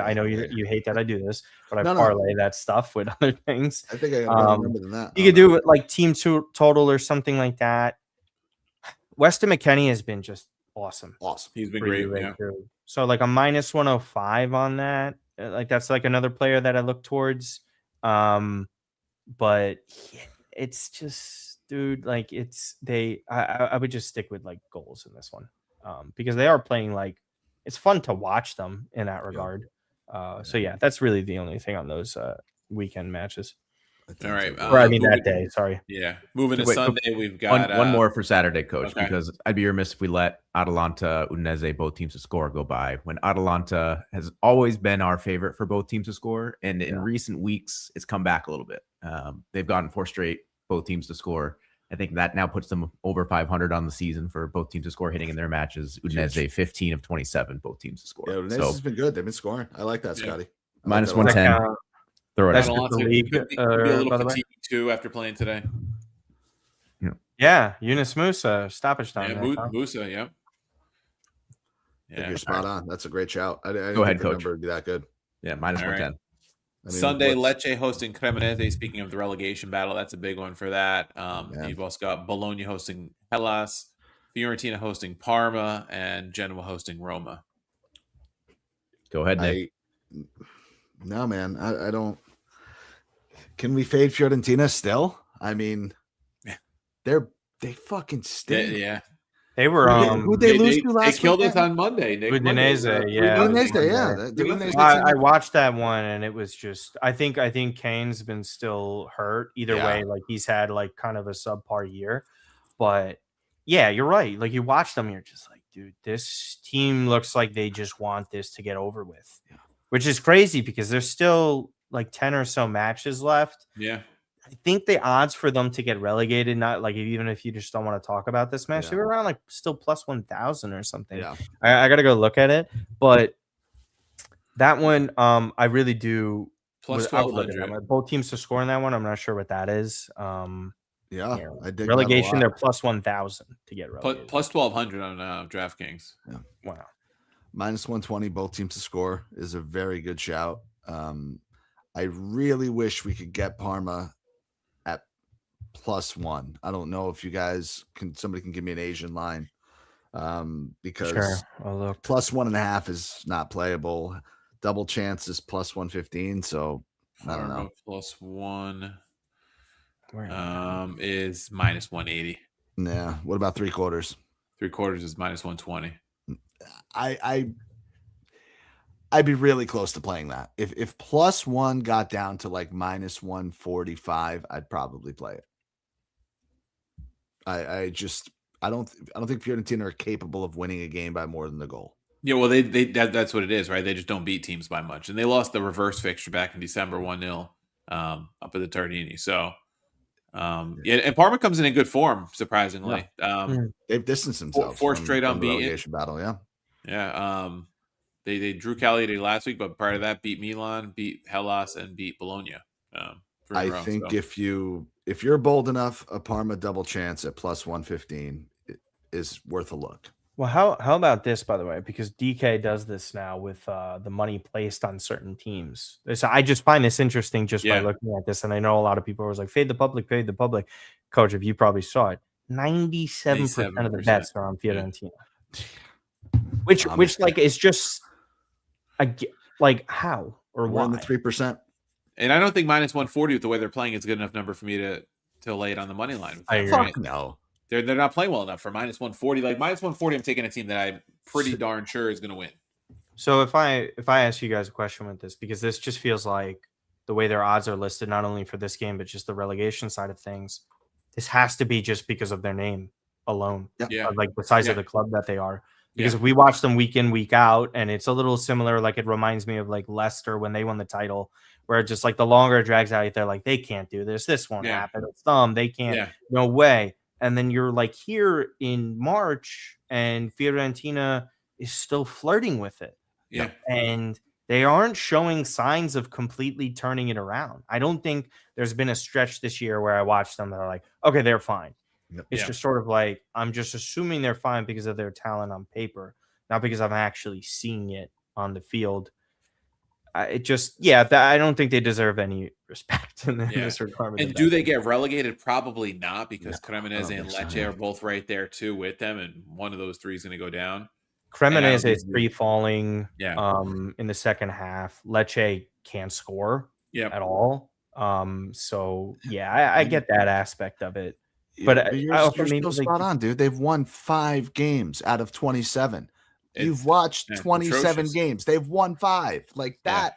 I know you hate that I do this, but I No. parlay that stuff with other things. I think I got a better number than that. You could do it like team total or something like that. Weston McKennie has been just awesome. He's been great. Yeah. So like a minus 105 on that. Like that's like another player that I look towards. But it's just, dude, like I would just stick with like goals in this one. Because they are playing like it's fun to watch them in that regard. So yeah, that's really the only thing on those weekend matches. All right. Or I mean that day. Sorry. Yeah. Moving to Sunday, we've got one more for Saturday, Coach, because I'd be remiss if we let Atalanta, Udinese, both teams to score go by. When Atalanta has always been our favorite for both teams to score, and in recent weeks, it's come back a little bit. They've gotten 4 straight, both teams to score. I think that now puts them over 500 on the season for both teams to score, hitting in their matches. Udinese 15 of 27 both teams to score. Yeah, Udinese has been good. They've been scoring. I like that, Scotty. Minus 110. Throw it That's out. the league. Could be a little fatigued too after playing today. Yeah, Yunus Musa, stoppage time. Yeah, Musa, yeah. You're spot on. That's a great shout. I Go ahead, Coach. Remember to be that good. Yeah, minus 110. Right. Sunday, Lecce hosting Cremonese. Speaking of the relegation battle, that's a big one for that. You've also got Bologna hosting Hellas, Fiorentina hosting Parma, and Genoa hosting Roma. Go ahead, Nick. No, man, I don't. Can we fade Fiorentina still? I mean, they fucking stink. Yeah. They were who'd they lose to last They killed weekend? us on Monday. Udinese, yeah. I watched that one and it was just I think Kane's been still hurt. Either way, like he's had like kind of a subpar year. But yeah, you're right. Like you watch them, you're just like, dude, this team looks like they just want this to get over with. Yeah. Which is crazy because there's still like 10 or so matches left. Yeah. I think the odds for them to get relegated, not like even if you just don't want to talk about this match, they were around like still plus 1,000 or something. Yeah. I got to go look at it. But that one, I really do. Plus 1,200. Both teams to score in that one. I'm not sure what that is. I did relegation. They're plus 1,000 to get relegated. Plus 1,200 on DraftKings. Yeah. Wow. Minus 120, both teams to score is a very good shout. I really wish we could get Parma at +1. I don't know if you guys somebody can give me an Asian line. Because +1.5 is not playable. Double chance is plus 115. So I don't know. +1 is minus 180. Yeah. What about 3/4? 3/4 is minus 120. I'd be really close to playing that. If +1 got down to like minus 145, I'd probably play it. I don't think Fiorentina are capable of winning a game by more than the goal. Yeah, well, that's what it is, right? They just don't beat teams by much, and they lost the reverse fixture back in December 1-0 up at the Tardini. So, and Parma comes in good form, surprisingly. They've distanced themselves. Four straight unbeaten. Relegation battle, yeah. Yeah. They drew Cagliari last week, but prior to that, beat Milan, beat Hellas, and beat Bologna. I think if you're bold enough, a Parma double chance at plus 115 is worth a look. Well, how about this, by the way? Because DK does this now with the money placed on certain teams. So I just find this interesting just by looking at this, and I know a lot of people was like, "Fade the public." Coach, if you probably saw it, 97% of the bets are on Fiorentina, which like is just like how or why? On the 3%. And I don't think minus 140 with the way they're playing is a good enough number for me to lay it on the money line. Fuck no. They're not playing well enough for minus 140. Like minus 140, I'm taking a team that I'm pretty darn sure is going to win. So if I ask you guys a question with this, because this just feels like the way their odds are listed, not only for this game, but just the relegation side of things, this has to be just because of their name alone. Yeah. Like the size of the club that they are. Because if we watch them week in, week out, and it's a little similar, like it reminds me of like Leicester when they won the title, where just like the longer it drags out, they're like, they can't do this. This won't happen. It's them. They can't. Yeah. No way. And then you're like here in March, and Fiorentina is still flirting with it. Yeah. And they aren't showing signs of completely turning it around. I don't think there's been a stretch this year where I watched them that are like, okay, they're fine. It's just sort of like, I'm just assuming they're fine because of their talent on paper, not because I'm actually seeing it on the field. I don't think they deserve any respect in this regard. And do they get relegated? Probably not, because Cremonese and Lecce are both right there too with them, and one of those three is going to go down. Cremonese is free falling in the second half. Lecce can't score at all. So I get that aspect of it. But you're still spot on, dude. They've won 5 games out of 27. You've watched 27 atrocious games. They've won 5. Like that.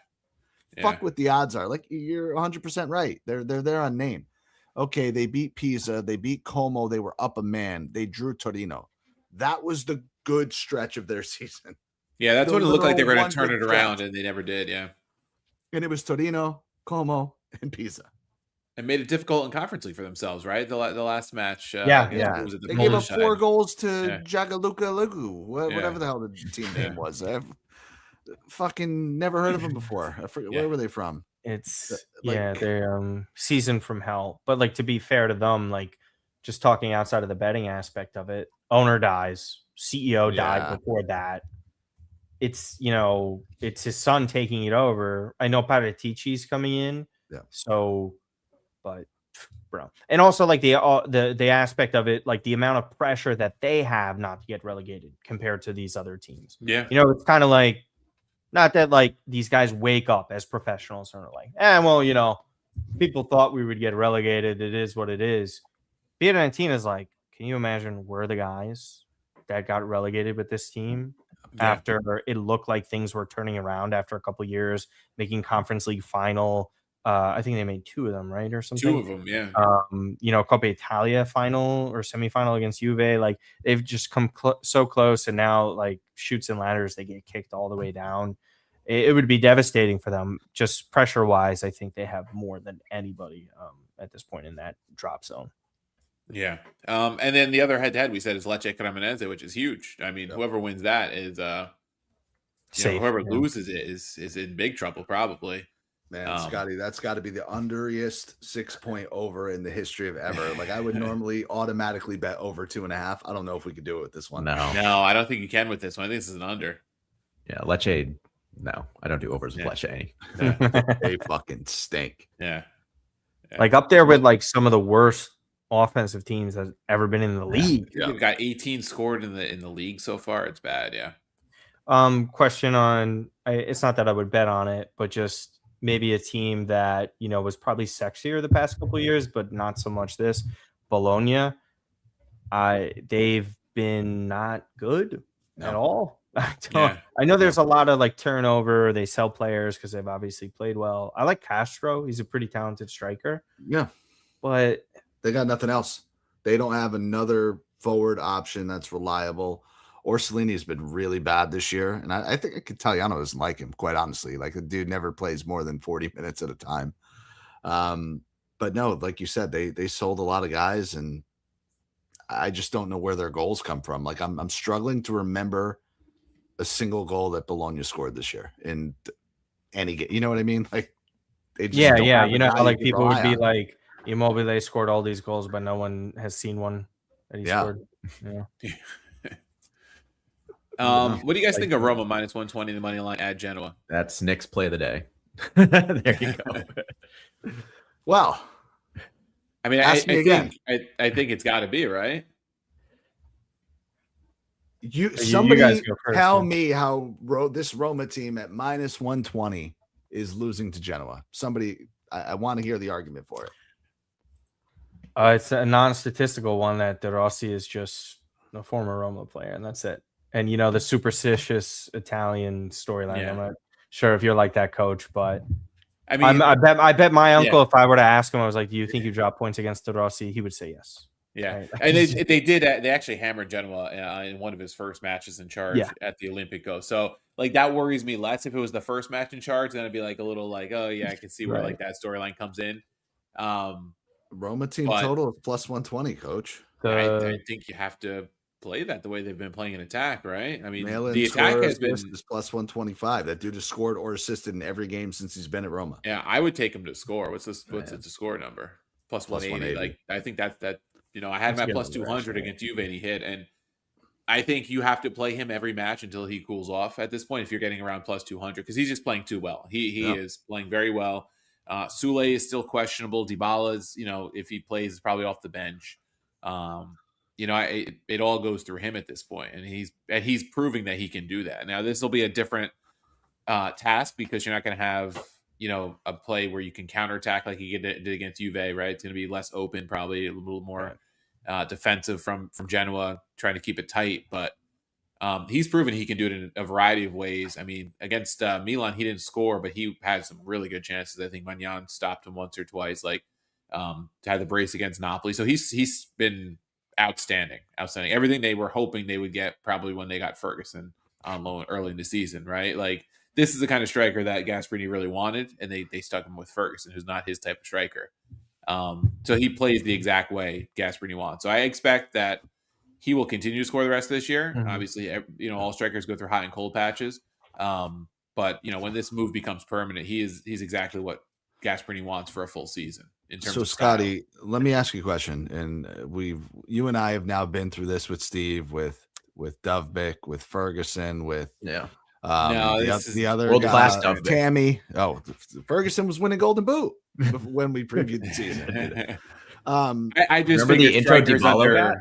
Fuck what the odds are. Like, you're 100% right. They're there on name. Okay, they beat Pisa. They beat Como. They were up a man. They drew Torino. That was the good stretch of their season. Yeah, that's what it looked like they were going to turn it around, and they never did. Yeah, and it was Torino, Como, and Pisa. And made it difficult in Conference League for themselves, right? The last match. They gave up 4 goals to Jagaluka Lugu, whatever the hell the team name was. I've fucking never heard of them before. I forget where were they from. It's they're seasoned from hell. But like, to be fair to them, like, just talking outside of the betting aspect of it, owner dies, CEO died before that. It's it's his son taking it over. I know Paratici's coming in, so. But bro, and also like the aspect of it, like the amount of pressure that they have not to get relegated compared to these other teams. Yeah, it's kind of like, not that like these guys wake up as professionals and are like, people thought we would get relegated. It is what it is. Fiorentina is like, can you imagine we're the guys that got relegated with this team after it looked like things were turning around after a couple years, making Conference League final. I think they made 2 of them, right, or something. 2 of them, yeah. Coppa Italia final or semifinal against Juve. Like, they've just come so close, and now like shoots and ladders, they get kicked all the way down. It would be devastating for them, just pressure wise. I think they have more than anybody at this point in that drop zone. Yeah. And then the other head-to-head we said is Lecce Cremonese, which is huge. I mean, whoever wins that is safe. Whoever loses it is in big trouble, probably. Man, Scotty, that's got to be the underiest 6-point over in the history of ever. Like, I would normally automatically bet over 2.5. I don't know if we could do it with this one. No, I don't think you can with this one. I think this is an under. Yeah, Lecce. No, I don't do overs with Lecce. They fucking stink. Yeah. Like, up there with like some of the worst offensive teams that's ever been in the league. You've got 18 scored in the league so far. It's bad. Yeah. Question on it's not that I would bet on it, but just maybe a team that was probably sexier the past couple of years, but not so much this. Bologna, they've been not good at all. I know there's a lot of like turnover. They sell players because they've obviously played well. I like Castro. He's a pretty talented striker. Yeah, but they got nothing else. They don't have another forward option that's reliable. Orsolini's been really bad this year, and I think Italiano doesn't like him, quite honestly. Like, the dude never plays more than 40 minutes at a time. But no, like you said, they sold a lot of guys, and I just don't know where their goals come from. Like, I'm struggling to remember a single goal that Bologna scored this year in any game. You know what I mean? Like, they just how like people would be like, Immobile scored all these goals, but no one has seen one that he scored. Yeah. What do you guys think of Roma minus 120 the money line at Genoa? That's Nick's play of the day. There you go. Well, I mean, I think it's got to be, right. Somebody you guys go first, tell me how this Roma team at minus 120 is losing to Genoa. Somebody, I want to hear the argument for it. It's a non-statistical one that De Rossi is just a former Roma player, and that's it. And the superstitious Italian storyline. Yeah. I'm not sure if you're like that, Coach, but I mean, I bet my uncle, if I were to ask him, I was like, "Do you think you drop points against De Rossi?" He would say yes. Yeah, right? And they actually hammered Genoa in one of his first matches in charge at the Olimpico. So like, that worries me less. If it was the first match in charge, then I'd be like a little like, oh yeah, I can see where like that storyline comes in. Roma team total is plus 120, Coach. I think you have to play that the way they've been playing an attack, right? I mean, the attack has been is plus 125. That dude has scored or assisted in every game since he's been at Roma. Yeah, I would take him to score. What's the score number? Plus 180. Like, I think that I had him at plus 200 against Juve, and he hit. And I think you have to play him every match until he cools off at this point if you're getting around plus 200 because he's just playing too well. He is playing very well. Sule is still questionable. Dybala's, if he plays, is probably off the bench. It all goes through him at this point, and he's proving that he can do that. Now, this will be a different task because you're not going to have a play where you can counterattack like you did against Juve, right? It's going to be less open, probably a little more defensive from Genoa, trying to keep it tight. But he's proven he can do it in a variety of ways. I mean, against Milan, he didn't score, but he had some really good chances. I think Magnan stopped him once or twice, had the brace against Napoli. So he's been outstanding. Everything they were hoping they would get probably when they got Ferguson on loan early in the season, right? Like, this is the kind of striker that Gasperini really wanted, and they stuck him with Ferguson, who's not his type of striker. So he plays the exact way Gasperini wants. So I expect that he will continue to score the rest of this year. Mm-hmm. Obviously, all strikers go through hot and cold patches. But when this move becomes permanent, he's exactly what Gasperini wants for a full season. In terms of Scotty, let me ask you a question. And you and I have now been through this with Steve, with Dovbyk, with Ferguson, with the other world-class Tammy. Oh, Ferguson was winning Golden Boot when we previewed the season. I just remember the intro Dybala.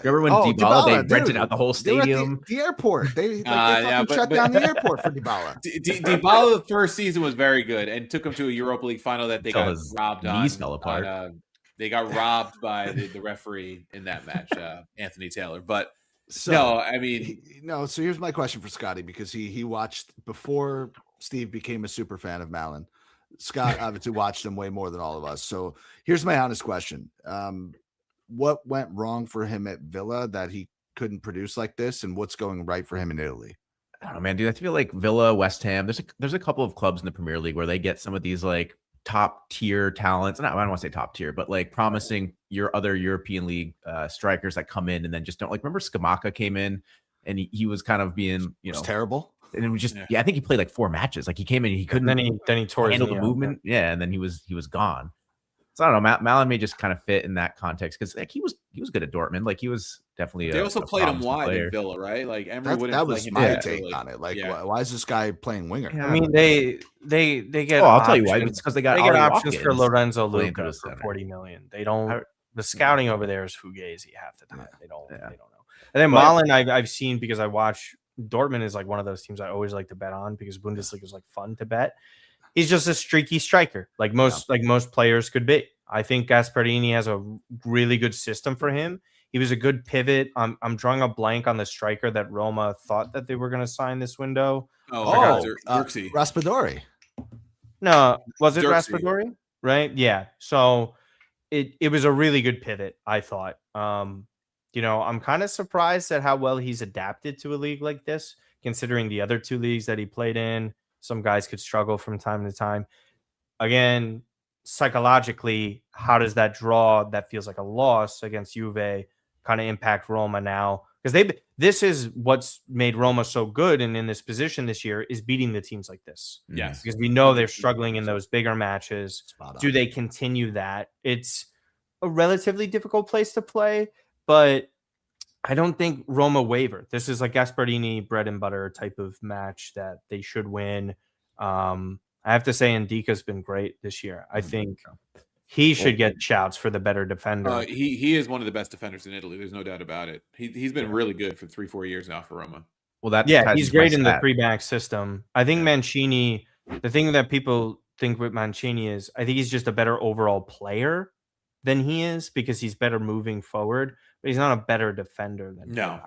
Remember when Dybala, they rented out the whole stadium? The airport. They shut down the airport for Dybala. Dybala, the first season was very good and took him to a Europa League final that they got robbed on. Knees fell apart. They got robbed by the referee in that match, Anthony Taylor. But so here's my question for Scotty, because he watched before Steve became a super fan of Malin. Scott obviously watched him way more than all of us. So here's my honest question. What went wrong for him at Villa that he couldn't produce like this, and what's going right for him in Italy? I don't know, man, dude. I feel like Villa, West Ham, there's a couple of clubs in the Premier League where they get some of these like top tier talents. I don't want to say top tier, but like promising your other European League strikers that come in and then just don't, like, remember Scamacca came in and he was kind of being, it was terrible. And it was just, I think he played like 4 matches. Like, he came in and he couldn't, then he tore handle the movement. Yeah. And then he was gone. So I don't know. Malin may just kind of fit in that context because like he was good at Dortmund. Like, he was definitely. They also played him wide in Villa, right? Like, Emery wouldn't. That was my take on it. Like, why is this guy playing winger? Yeah, I mean, they get. Oh, I'll tell you why. It's because they get options for Lorenzo Luca for 40 million. They don't. The scouting over there is fugazi half the time. They don't know. And then Malin, I've seen, because I watch. Dortmund is like one of those teams I always like to bet on because Bundesliga is like fun to bet. He's just a streaky striker, like most players could be. I think Gasperini has a really good system for him. He was a good pivot. I'm drawing a blank on the striker that Roma thought that they were going to sign this window. Raspadori. No, was it Raspadori? Right? Yeah. So it was a really good pivot, I thought. I'm kind of surprised at how well he's adapted to a league like this, considering the other 2 leagues that he played in. Some guys could struggle from time to time. Again, psychologically, how does that draw that feels like a loss against Juve kind of impact Roma now? Because this is what's made Roma so good and in this position this year, is beating the teams like this. Yes. Because we know they're struggling in those bigger matches. Do they continue that? It's a relatively difficult place to play, but I don't think Roma waver. This is like Gasperini bread and butter type of match that they should win. I have to say, Ndika's been great this year. I think he should get shouts for the better defender. He is one of the best defenders in Italy. There's no doubt about it. He's been really good for 3-4 years now for Roma. Well, he's great in the 3-back system. I think Mancini. The thing that people think with Mancini is, I think he's just a better overall player than he is because he's better moving forward, but he's not a better defender than him.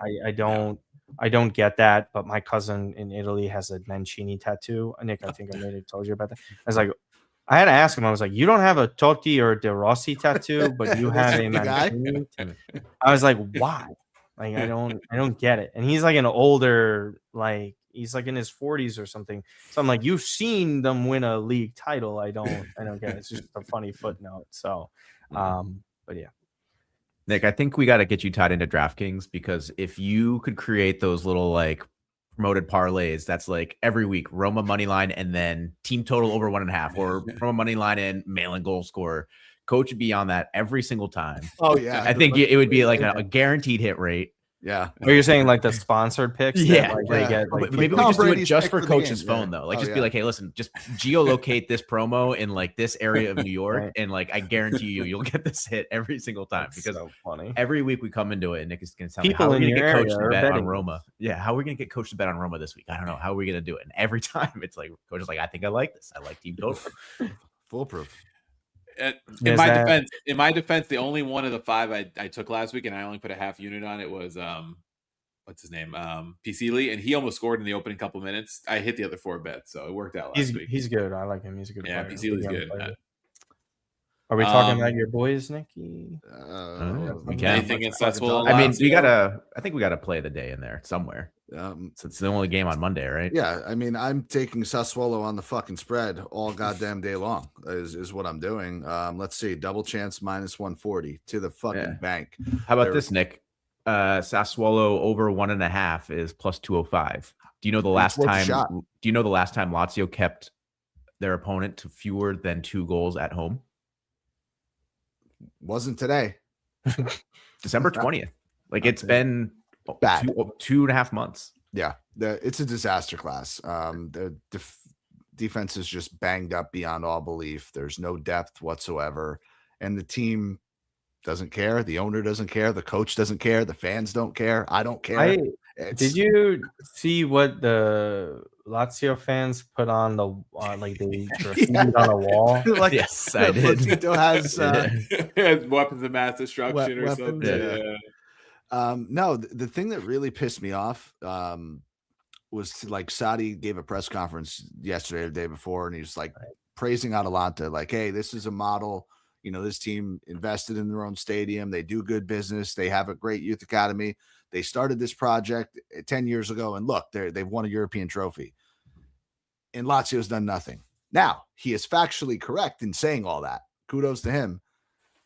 I don't get that, but my cousin in Italy has a Mancini tattoo. Nick, I think I may have told you about that. I had to ask him, I was like, you don't have a Totti or De Rossi tattoo, but you have a Mancini. I was like, why? Like, I don't get it. And he's like an older, like, he's like in his 40s or something. So I'm like, you've seen them win a league title. I don't get it. It's just a funny footnote. So, but yeah. Nick, I think we got to get you tied into DraftKings, because if you could create those little like promoted parlays, that's like every week Roma money line and then team total over 1.5, or Roma money line and Malin goal scorer. Coach would be on that every single time. Oh yeah, I think it would be like a guaranteed hit rate. Yeah. Or you're saying like the sponsored picks? Yeah. That, like, they get, like, maybe we Tom just do it Brady's just pick for for the coach's game. phone, Yeah. though. Like, Oh, just yeah. be like, hey, listen, just geolocate this promo in like this area of New York, Right. and like I guarantee you'll get this hit every single time. That's because so funny. every week we come into it, and Nick is going to tell me People how are we in going to your get coached area to are bet on betting Roma. Yeah, how are we going to get coached to bet on Roma this week? I don't know. How are we going to do it? And every time it's like coach is like, I think I like this. I like team total. Foolproof. In my defense, the only one of the 5 I took last week, and I only put a half unit on it, was what's his name? PC Lee, and he almost scored in the opening couple minutes. I hit the other 4 bets, so it worked out last week. He's good. I like him. He's a good player. PC Lee's good. Are we talking about your boys, Nicky? We can. Anything against Sassuolo? I mean, I think we gotta play the day in there somewhere. So it's the only game on Monday, right? Yeah, I mean, I'm taking Sassuolo on the fucking spread all goddamn day long is what I'm doing. Let's see, double chance -140 to the fucking bank. How about this, Nick? Sassuolo over 1.5 is +205. Do you know the last time? Do you know the last time Lazio kept their opponent to fewer than 2 goals at home? Wasn't today. December 20th. Like it's been bad 2.5 months. Yeah, it's a disaster class. The defense is just banged up beyond all belief. There's no depth whatsoever, and the team doesn't care. The owner doesn't care. The coach doesn't care. The fans don't care. I don't care. Did you see what the Lazio fans put on the like they graffitied on a wall? Like, yes, I did. Tito has weapons of mass destruction or something. Yeah. No, the thing that really pissed me off was like Sadi gave a press conference yesterday or the day before, and he was like praising Atalanta, like, hey, this is a model. You know, this team invested in their own stadium. They do good business. They have a great youth academy. They started this project 10 years ago, and look, they've won a European trophy. And Lazio's done nothing. Now, he is factually correct in saying all that. Kudos to him.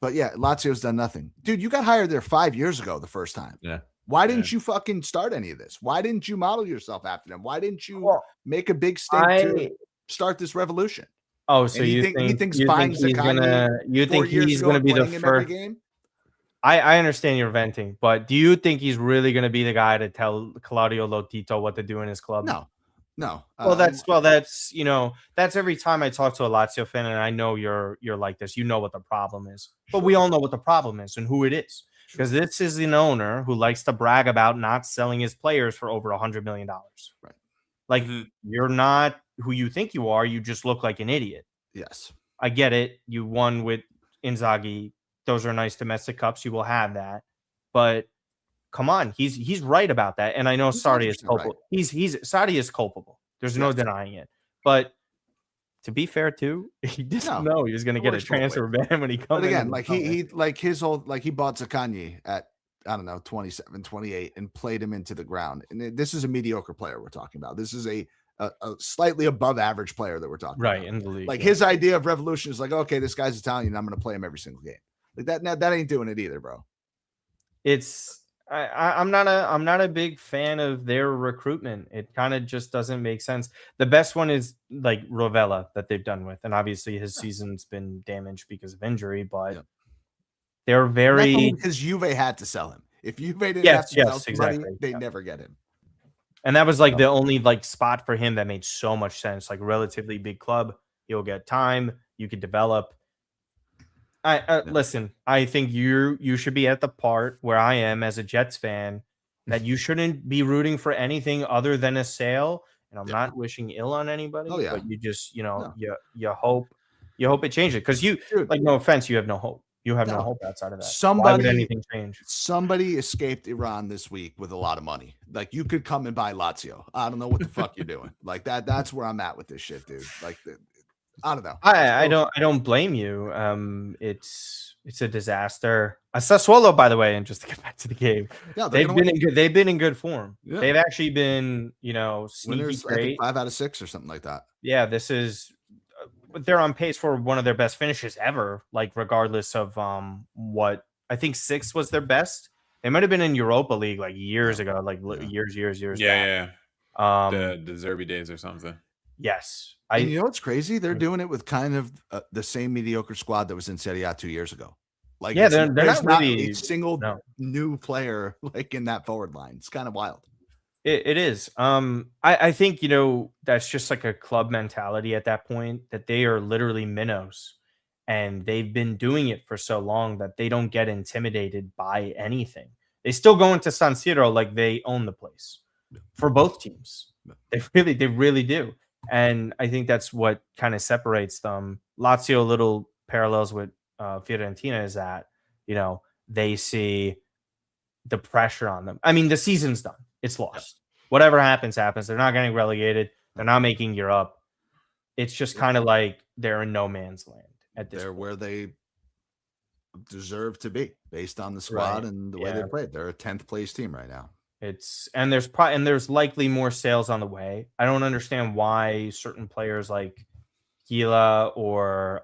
But yeah, Lazio's done nothing. Dude, you got hired there 5 years ago the first time. Yeah. Why didn't you fucking start any of this? Why didn't you model yourself after them? Why didn't you make a big stink to start this revolution? Oh, so he thinks buying Zaccagni you think he's gonna be the first game? I understand you're venting, but do you think he's really gonna be the guy to tell Claudio Lotito what to do in his club? No. Well, that's every time I talk to a Lazio fan, and I know you're like this. You know what the problem is, but we all know what the problem is and who it is, because this is an owner who likes to brag about not selling his players for over $100 million. Right. Like you're not who you think you are. You just look like an idiot. Yes, I get it. You won with Inzaghi. Those are nice domestic cups. You will have that, but come on, he's right about that. And I know Sarri is culpable. Right. Sarri is culpable. There's no denying it. But to be fair too, he didn't know he was going to get a transfer ban when he comes. But again, like he bought Zaccagni at, I don't know, 27, 28 and played him into the ground. And this is a mediocre player we're talking about. This is a slightly above average player that we're talking about. Right in the league. Like his idea of revolution is like, okay, this guy's Italian and I'm going to play him every single game. Like that ain't doing it either, bro. I'm not a big fan of their recruitment. It kind of just doesn't make sense. The best one is like Rovella that they've done with, and obviously his season's been damaged because of injury, but they're very because Juve had to sell him. If Juve didn't have to sell somebody, they'd never get him. And that was like the only like spot for him that made so much sense. Like relatively big club, he'll get time, you could develop. Listen, I think you should be at the part where I am as a Jets fan that you shouldn't be rooting for anything other than a sale. And I'm not wishing ill on anybody, but you just, you hope it changes. Because like, no offense, you have no hope. You have no hope outside of that. Why would anything change? Somebody escaped Iran this week with a lot of money. Like you could come and buy Lazio. I don't know what the fuck you're doing. Like that's where I'm at with this shit, dude. Like I don't know. I don't blame you. It's a disaster. Sassuolo, by the way, and just to get back to the game, they've been in good form. Yeah. They've actually been, sneaky winners, great. I think 5 out of 6 or something like that. Yeah, they're on pace for one of their best finishes ever. Like regardless of what I think 6 was their best. They might have been in Europa League like years ago, like years. Yeah. The Derby days or something. Yes. And you know what's crazy? They're doing it with kind of the same mediocre squad that was in Serie A 2 years ago. Like, yeah, they're there's not not really a single new player like in that forward line. It's kind of wild. It is. I think, you know, that's just like a club mentality at that point, that they are literally minnows, and they've been doing it for so long that they don't get intimidated by anything. They still go into San Siro like they own the place for both teams. They really do. And I think that's what kind of separates them. Lazio, little parallels with Fiorentina, is that, you know, they see the pressure on them. I mean, the season's done. It's lost. Whatever happens, happens. They're not getting relegated. They're not making Europe. It's just kind of like they're in no man's land at this point. Where they deserve to be based on the squad and the way they played. They're a 10th place team right now. There's likely more sales on the way. I don't understand why certain players like Gila or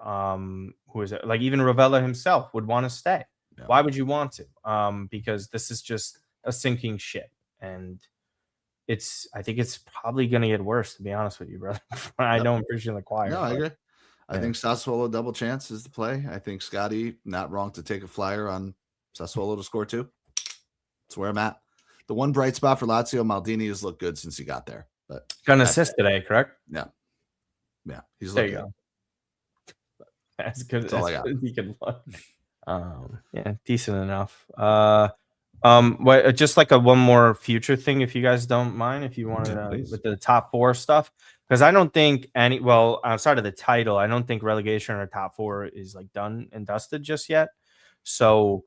who is it? Like even Ravella himself would want to stay. Yeah. Why would you want to? Because this is just a sinking ship, and I think it's probably going to get worse, to be honest with you, brother. I know I'm preaching the choir. No, I agree. I think Sassuolo double chance is the play. I think Scotty, not wrong to take a flyer on Sassuolo to score 2. That's where I'm at. The one bright spot for Lazio, Maldini has looked good since he got there. But got an assist today, correct? Yeah. Yeah. He's there looking you go. As good as he can look. Yeah, decent enough. Just like one more future thing, if you guys don't mind, if you wanted to, with the top 4 stuff, because I don't think outside of the title, I don't think relegation or top 4 is like done and dusted just yet. So,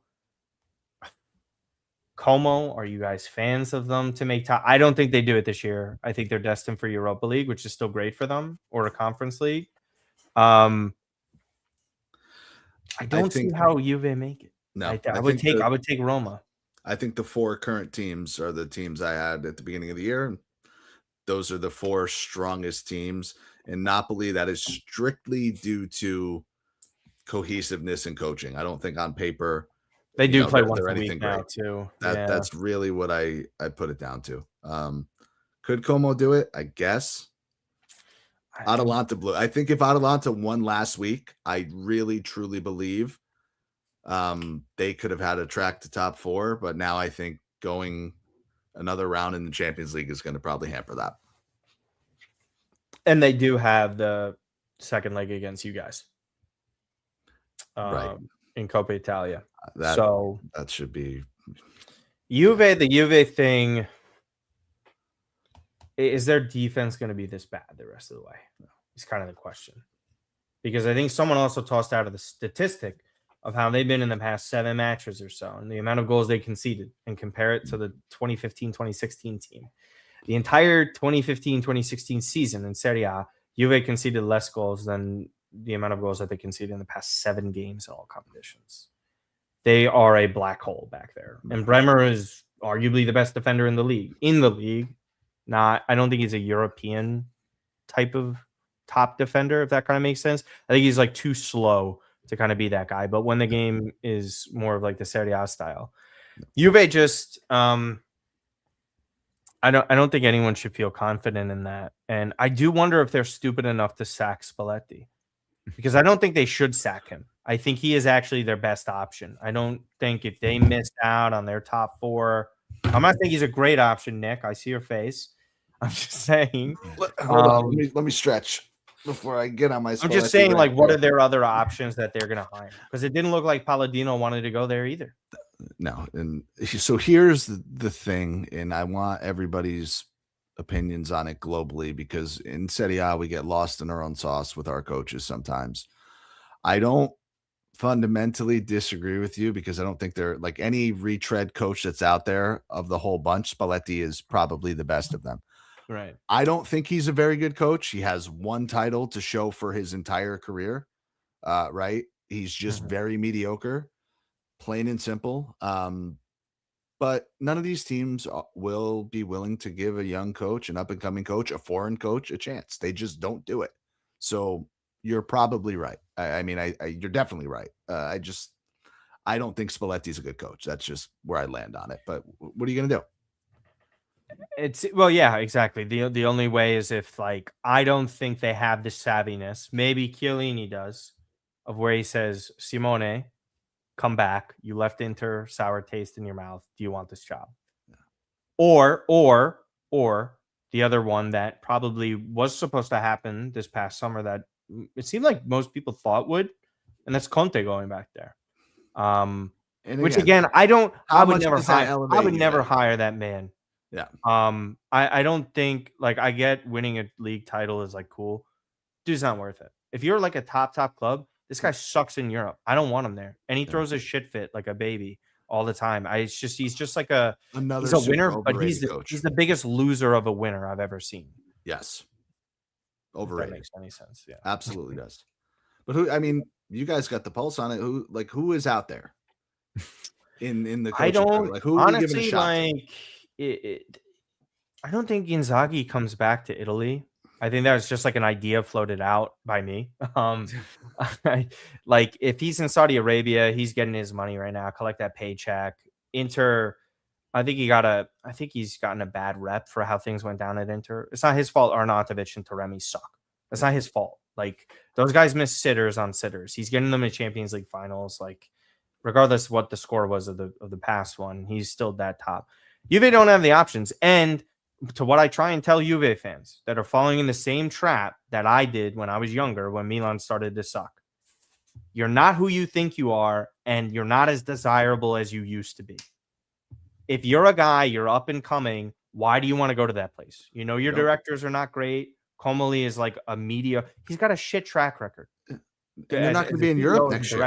Como, are you guys fans of them to make top? I don't think they do it this year. I think they're destined for Europa League, which is still great for them, or a Conference League. I don't see how Juve make it. No, I would take Roma. I think the 4 current teams are the teams I had at the beginning of the year. Those are the 4 strongest teams. In Napoli, that is strictly due to cohesiveness and coaching. I don't think on paper they do play once a week now too. That's really what I put it down to. Could Como do it? I guess. Atalanta blew. I think if Atalanta won last week, I really truly believe they could have had a track to top 4, but now I think going another round in the Champions League is going to probably hamper that. And they do have the second leg against you guys, right, in Coppa Italia. That should be Juve. The Juve thing is, their defense going to be this bad the rest of the way? It's kind of the question, because I think someone also tossed out of the statistic of how they've been in the past 7 matches or so, and the amount of goals they conceded, and compare it to the 2015-2016 team. The entire 2015-2016 season in Serie A, Juve conceded less goals than the amount of goals that they conceded in the past 7 games in all competitions. They are a black hole back there. And Bremer is arguably the best defender in the league. I don't think he's a European type of top defender, if that kind of makes sense. I think he's like too slow to kind of be that guy. But when the game is more of like the Serie A style, Juve just I don't think anyone should feel confident in that. And I do wonder if they're stupid enough to sack Spalletti, because I don't think they should sack him. I think he is actually their best option. I don't think if they missed out on their top 4, I'm not saying he's a great option, Nick. I see your face. I'm just saying. Hold on. Let me stretch before I get on my. I'm just saying, like, what are their other options that they're going to hire? Because it didn't look like Palladino wanted to go there either. No. And so here's the thing, and I want everybody's opinions on it globally, because in Serie A, we get lost in our own sauce with our coaches sometimes. I don't fundamentally disagree with you, because I don't think they're like any retread coach that's out there of the whole bunch. Spalletti is probably the best of them. Right. I don't think he's a very good coach. He has 1 title to show for his entire career. Right. He's just very mediocre, plain and simple. But none of these teams will be willing to give a young coach, an up-and-coming coach, a foreign coach, a chance. They just don't do it. So you're probably right. You're definitely right. I don't think Spalletti's a good coach. That's just where I land on it. But what are you going to do? Yeah, exactly. The only way is if, like, I don't think they have the savviness. Maybe Chiellini does, of where he says, Simone, come back. You left Inter, sour taste in your mouth. Do you want this job? Yeah. Or the other one that probably was supposed to happen this past summer that it seemed like most people thought would, and that's Conte going back there. Which again, I would never hire that man. Yeah. I don't think, like, I get winning a league title is like cool. Dude's not worth it. If you're like a top club, this guy sucks in Europe. I don't want him there. And he throws a shit fit like a baby all the time. He's just like he's a winner, but he's the biggest loser of a winner I've ever seen. Yes. Overrated. If that makes any sense. Yeah. Absolutely does. But you guys got the pulse on it. Who is out there in the coaching? I don't like who honestly are you giving a shot like it. I don't think Inzaghi comes back to Italy. I think that was just like an idea floated out by me. Like if he's in Saudi Arabia, he's getting his money right now. Collect that paycheck. Inter, I think he's gotten a bad rep for how things went down at Inter. It's not his fault. Arnautovic and Taremi suck. That's not his fault. Like those guys miss sitters on sitters. He's getting them in Champions League finals. Like regardless of what the score was of the past one, he's still that top. Juve don't have the options. And to what I try and tell Juve fans that are falling in the same trap that I did when I was younger, when Milan started to suck. You're not who you think you are, and you're not as desirable as you used to be. If you're a guy, you're up and coming, why do you want to go to that place? You know, your directors are not great. Comoli is like a media. He's got a shit track record. And they're not going to be in Europe next year.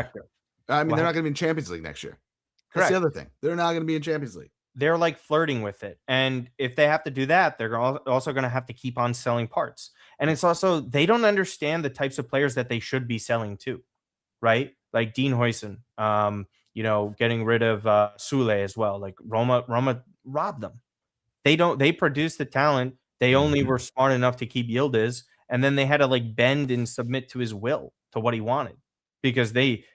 I mean, they're not going to be in Champions League next year. That's the other thing. They're not going to be in Champions League. They're like flirting with it. And if they have to do that, they're also going to have to keep on selling parts. And it's also, they don't understand the types of players that they should be selling to, right? Like Dean Huijsen, getting rid of Sule as well. Like Roma robbed them. They produced the talent. They only were smart enough to keep Yildiz. And then they had to like bend and submit to his will, to what he wanted, because he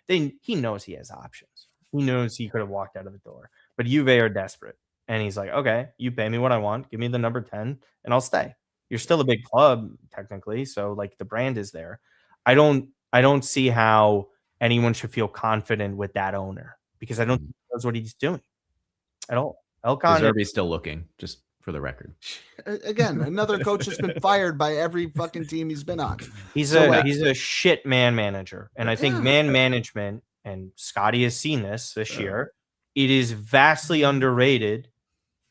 knows he has options. He knows he could have walked out of the door. But Juve are desperate. And he's like, okay, you pay me what I want. Give me the number 10 and I'll stay. You're still a big club, technically. So like the brand is there. I don't see how anyone should feel confident with that owner, because I don't think he knows what he's doing at all. Zerbi's still looking, just for the record. Again, another coach that's been fired by every fucking team he's been on. He's a shit man manager. And I think man management, and Scotty has seen this year, it is vastly underrated,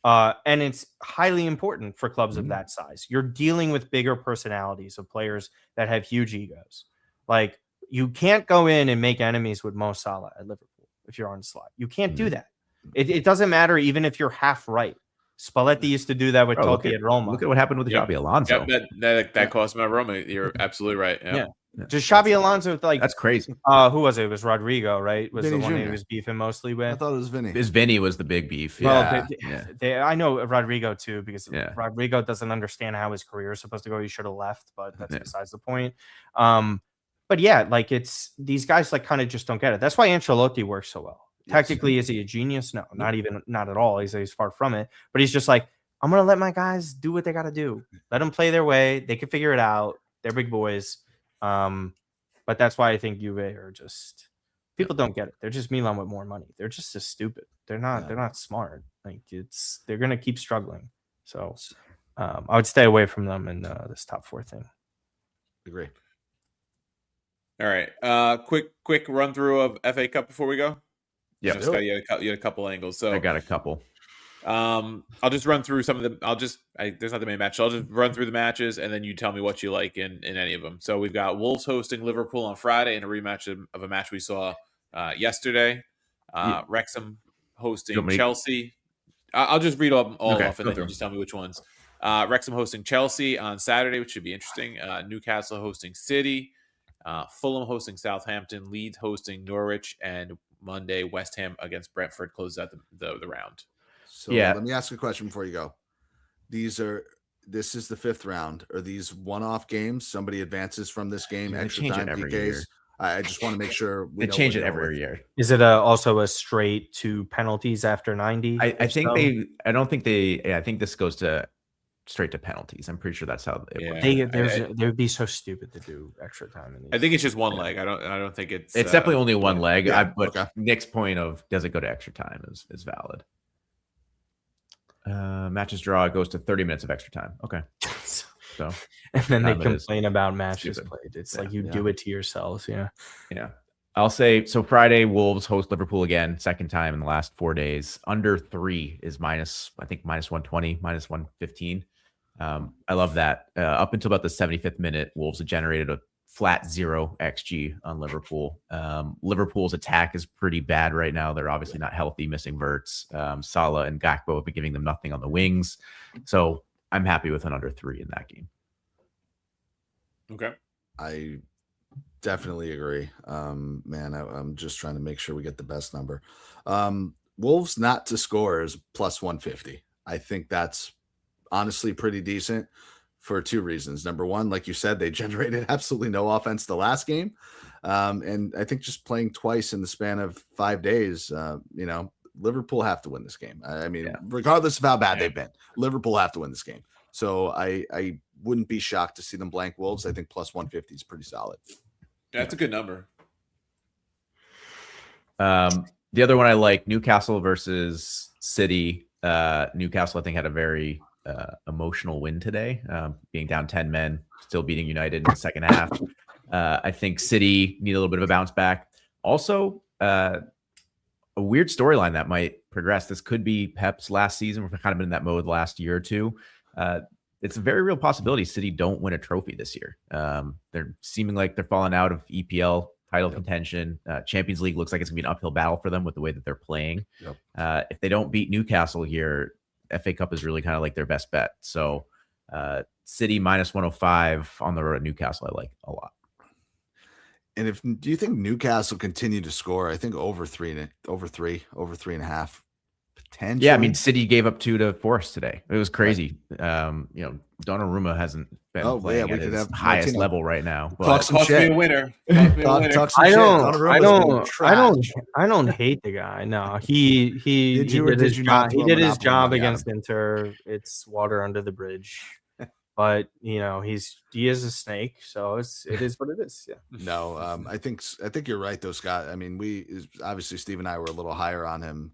and it's highly important for clubs of that size. You're dealing with bigger personalities of players that have huge egos. Like, you can't go in and make enemies with Mo Salah at Liverpool if you're on the slot. You can't do that. It doesn't matter even if you're half right. Spalletti used to do with Totti at Roma. Look at what happened with Xabi Alonso. That cost him at Roma. You're absolutely right. Yeah. Just Xabi Alonso, that's crazy. Who was it? It was Rodrigo, right? Was Vinny the one Jr. he was beefing mostly with? I thought it was Vinny. Vinny was the big beef. Well, I know Rodrigo too, because Rodrigo doesn't understand how his career is supposed to go. He should have left, but that's besides the point. But yeah, like these guys like kind of just don't get it. That's why Ancelotti works so well. Technically, is he a genius? No, not at all. He's far from it. But he's just like, I'm gonna let my guys do what they got to do. Let them play their way. They can figure it out. They're big boys. But that's why I think Juve are just, people don't get it. They're just Milan with more money. They're just as stupid. They're not smart. Like they're gonna keep struggling. So I would stay away from them in this top 4 thing. Agree. All right. Quick run through of FA Cup before we go. Yeah, you had a couple angles. So I got a couple. I'll just run through some of them. There's not the main match. So I'll just run through the matches, and then you tell me what you like in any of them. So we've got Wolves hosting Liverpool on Friday in a rematch of a match we saw yesterday. Wrexham hosting Chelsea. I'll just read all off, and then you just tell me which ones. Wrexham hosting Chelsea on Saturday, which should be interesting. Newcastle hosting City. Fulham hosting Southampton. Leeds hosting Norwich, and Monday West Ham against Brentford closes out the round. So let me ask a question before you go. This is the 5th round. Are these one-off games? Somebody advances from this game, extra time, PKs? I just want to make sure they change it every year. Is it also a straight to penalties after 90? I think this goes to straight to penalties. I'm pretty sure that's how it works. They would be so stupid to do extra time in these. I think it's just one leg. I don't think it's definitely only one leg. But okay. Nick's point of does it go to extra time is valid. Matches draw, it goes to 30 minutes of extra time. Okay. So and then they complain about matches played. It's like you do it to yourselves. Yeah. I'll say so. Friday, Wolves host Liverpool again, second time in the last 4 days. Under 3 is minus 120, minus 115. I love that. Up until about the 75th minute, Wolves have generated a flat 0 XG on Liverpool. Liverpool's attack is pretty bad right now. They're obviously not healthy, missing Verts. Salah and Gakpo have been giving them nothing on the wings. So I'm happy with an under 3 in that game. Okay. I definitely agree. Man, I'm just trying to make sure we get the best number. Wolves not to score is plus 150. I think that's honestly pretty decent for 2 reasons. Number one, like you said, they generated absolutely no offense the last game. And I think just playing twice in the span of 5 days, Liverpool have to win this game. I mean, regardless of how bad they've been, Liverpool have to win this game. So I wouldn't be shocked to see them blank Wolves. I think plus 150 is pretty solid. That's a good number. The other one I like, Newcastle versus City. Newcastle, I think, had a very emotional win today, being down 10 men, still beating United in the second half. I think City need a little bit of a bounce back. Also, a weird storyline that might progress. This could be Pep's last season. We've kind of been in that mode the last year or two. It's a very real possibility City don't win a trophy this year. They're seeming like they're falling out of EPL title contention. Champions League looks like it's going to be an uphill battle for them with the way that they're playing. If they don't beat Newcastle here, FA Cup is really kind of like their best bet. So City minus 105 on the road at Newcastle, I like a lot. And do you think Newcastle continue to score? I think over three and a half. Potentially. Yeah, I mean, City gave up 2 to Forest today. It was crazy. Donnarumma hasn't been playing at his highest level right now. But cost me a winner. I don't hate the guy. No, he did his job against Inter. It's water under the bridge. But he is a snake, so it is what it is. Yeah. No, I think you're right though, Scott. I mean, obviously Steve and I were a little higher on him.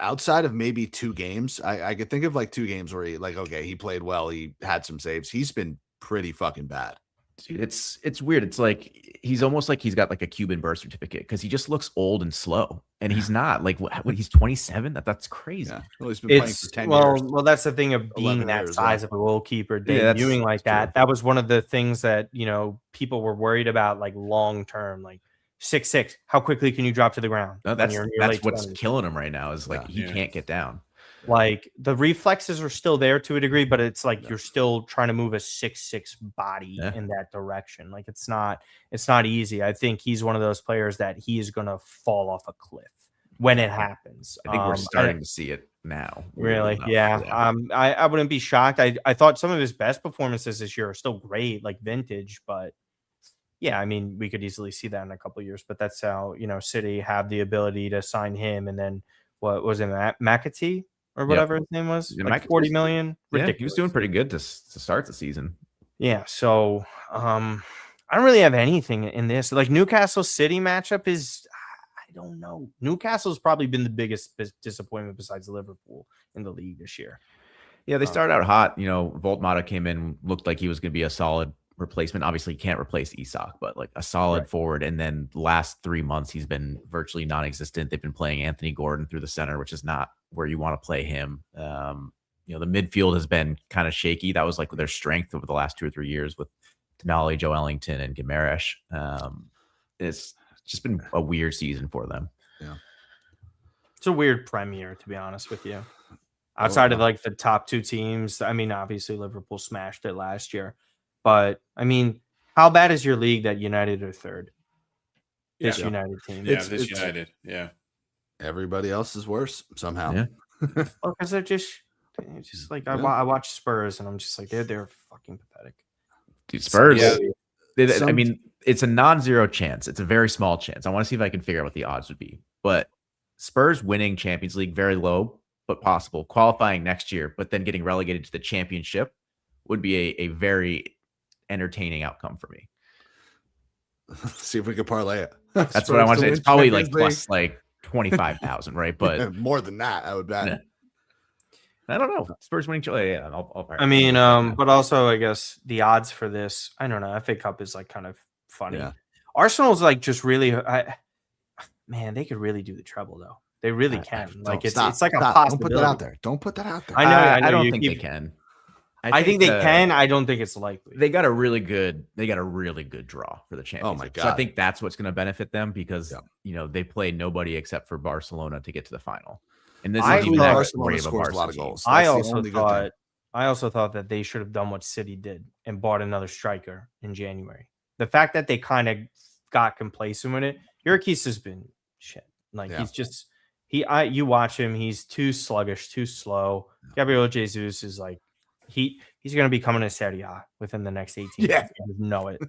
Outside of maybe 2 games, I could think of like 2 games where he played well, he had some saves. He's been pretty fucking bad. Dude, it's weird. It's like he's almost like he's got like a Cuban birth certificate because he just looks old and slow, and he's not like when he's 27. That's crazy. Yeah. Well, he's been playing for 10 years. Well, that's the thing of being that size of a goalkeeper, debuting like that. True. That was one of the things that people were worried about, like long term, like 6'6". How quickly can you drop to the ground? No, that's what's killing him right now. Is like he can't get down. Like the reflexes are still there to a degree, but it's like you're still trying to move a 6'6" body in that direction. Like it's not easy. I think he's one of those players that he is going to fall off a cliff when it happens. I think we're starting to see it now. Really? Yeah. I wouldn't be shocked. I thought some of his best performances this year are still great, like vintage, but yeah, I mean, we could easily see that in a couple of years, but that's how, City have the ability to sign him. And then what was it, McAtee or whatever his name was? Like 40 million. Ridiculous. He was doing pretty good to start the season. Yeah. So I don't really have anything in this. Like Newcastle City matchup is, I don't know. Newcastle's probably been the biggest disappointment besides Liverpool in the league this year. Yeah, they started out hot. Voltmata came in, looked like he was going to be a solid replacement. Obviously, you can't replace Isak, but like a solid forward. And then the last 3 months, he's been virtually non-existent. They've been playing Anthony Gordon through the center, which is not where you want to play him. The midfield has been kind of shaky. That was like their strength over the last 2 or 3 years with Tonali, Joe Ellington, and Gimaresh. It's just been a weird season for them. Yeah, it's a weird Premier, to be honest with you. Outside of like the top 2 teams, I mean, obviously Liverpool smashed it last year. But, I mean, how bad is your league that United are 3rd? This United team. Yeah, this United. Yeah. Everybody else is worse somehow. Yeah. Well, because they're just like, I watch Spurs and I'm just like, they're fucking pathetic. Dude, Spurs. I mean, it's a non-zero chance. It's a very small chance. I want to see if I can figure out what the odds would be. But Spurs winning Champions League, very low. but possible. Qualifying next year, but then getting relegated to the championship would be a very entertaining outcome for me. See if we could parlay it. That's what I want to say. It's probably like plus like 25,000, right? But more than that, I would bet. Yeah. I don't know. Spurs winning. Yeah, I mean, but also I guess the odds for this, I don't know. FA Cup is like kind of funny. Yeah. Arsenal's like just really, man, they could really do the treble though. They really can. Like it's like a possibility. Don't put that out there. Don't put that out there. I know. I don't think they can. I think they can. I don't think it's likely. They got a really good draw for the Champions League. So I think that's what's going to benefit them because they play nobody except for Barcelona to get to the final. And this is even Barcelona scores a lot of goals. I also thought that they should have done what City did and bought another striker in January. The fact that they kind of got complacent with it, Jurkis has been shit. Like he's just you watch him, he's too sluggish, too slow. Gabriel Jesus is like he's going to be coming to Serie A within the next 18 months. I just know it.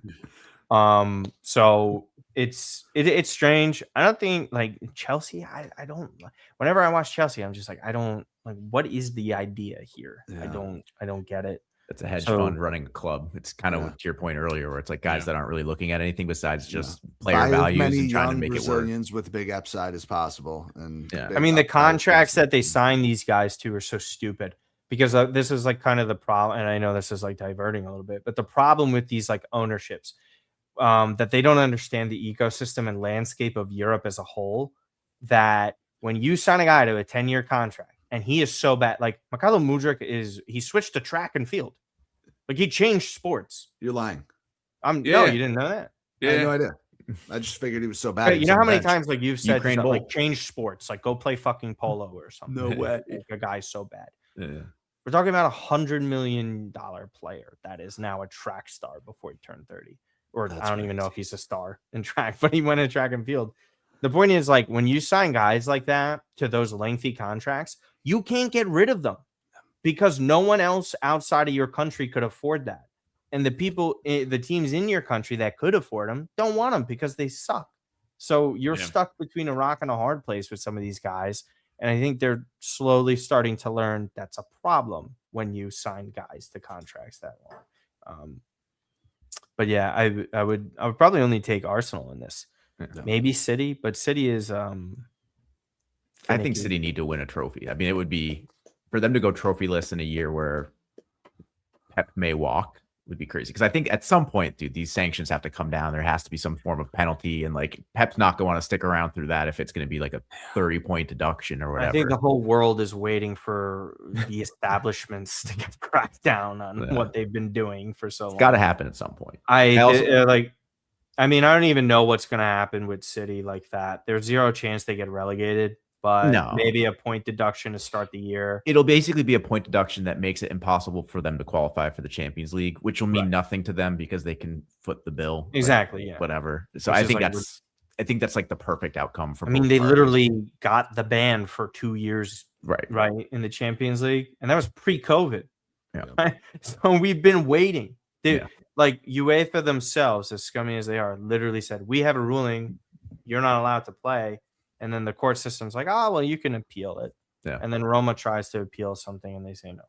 So it's strange. I don't think like Chelsea. I don't. Whenever I watch Chelsea, I'm just like I don't like. What is the idea here? Yeah. I don't get it. It's a hedge fund running a club. It's kind of to your point earlier, where it's like guys that aren't really looking at anything besides just player values and trying to make Brazilians it work with big upside as possible. And I mean, the contracts that they sign these guys to are so stupid. Because this is like kind of the problem, and I know this is like diverting a little bit, but the problem with these like ownerships, that they don't understand the ecosystem and landscape of Europe as a whole, that when you sign a guy to a 10-year contract and he is so bad, like Mykhailo Mudryk he switched to track and field. Like he changed sports. You're lying. No, you didn't know that? Yeah. I had no idea. I just figured he was so bad. You know how many times like you've said like change sports, like go play fucking polo or something. No way. Like, a guy's so bad. Yeah. We're talking about $100 million player that is now a track star before he turned 30. Or I don't even know if he's a star in track, but he went in track and field. The point is, like, when you sign guys like that to those lengthy contracts, you can't get rid of them because no one else outside of your country could afford that. And the teams in your country that could afford them don't want them because they suck. So you're stuck between a rock and a hard place with some of these guys. And I think they're slowly starting to learn that's a problem when you sign guys to contracts that long. But yeah, I would probably only take Arsenal in this. Maybe City, but City is I think City need to win a trophy. I mean, it would be for them to go trophyless in a year where Pep may walk would be crazy. Because I think at some point, dude, these sanctions have to come down. There has to be some form of penalty, and like Pep's not going to want to stick around through that if it's going to be like a 30-point deduction or whatever. I think the whole world is waiting for the establishments to get cracked down on what they've been doing for so long. It's got to happen at some point. I mean, I don't even know what's going to happen with City like that. There's zero chance they get relegated. But maybe a point deduction to start the year. It'll basically be a point deduction that makes it impossible for them to qualify for the Champions League, which will mean nothing to them because they can foot the bill. Exactly. Whatever. So I think that's like the perfect outcome for. I mean, they literally got the ban for 2 years, right in the Champions League, and that was pre-COVID. Yeah. So we've been waiting. Like UEFA themselves, as scummy as they are, literally said, "We have a ruling. You're not allowed to play." And then the court system's like, oh, well, you can appeal it. Yeah. And then Roma tries to appeal something, and they say no.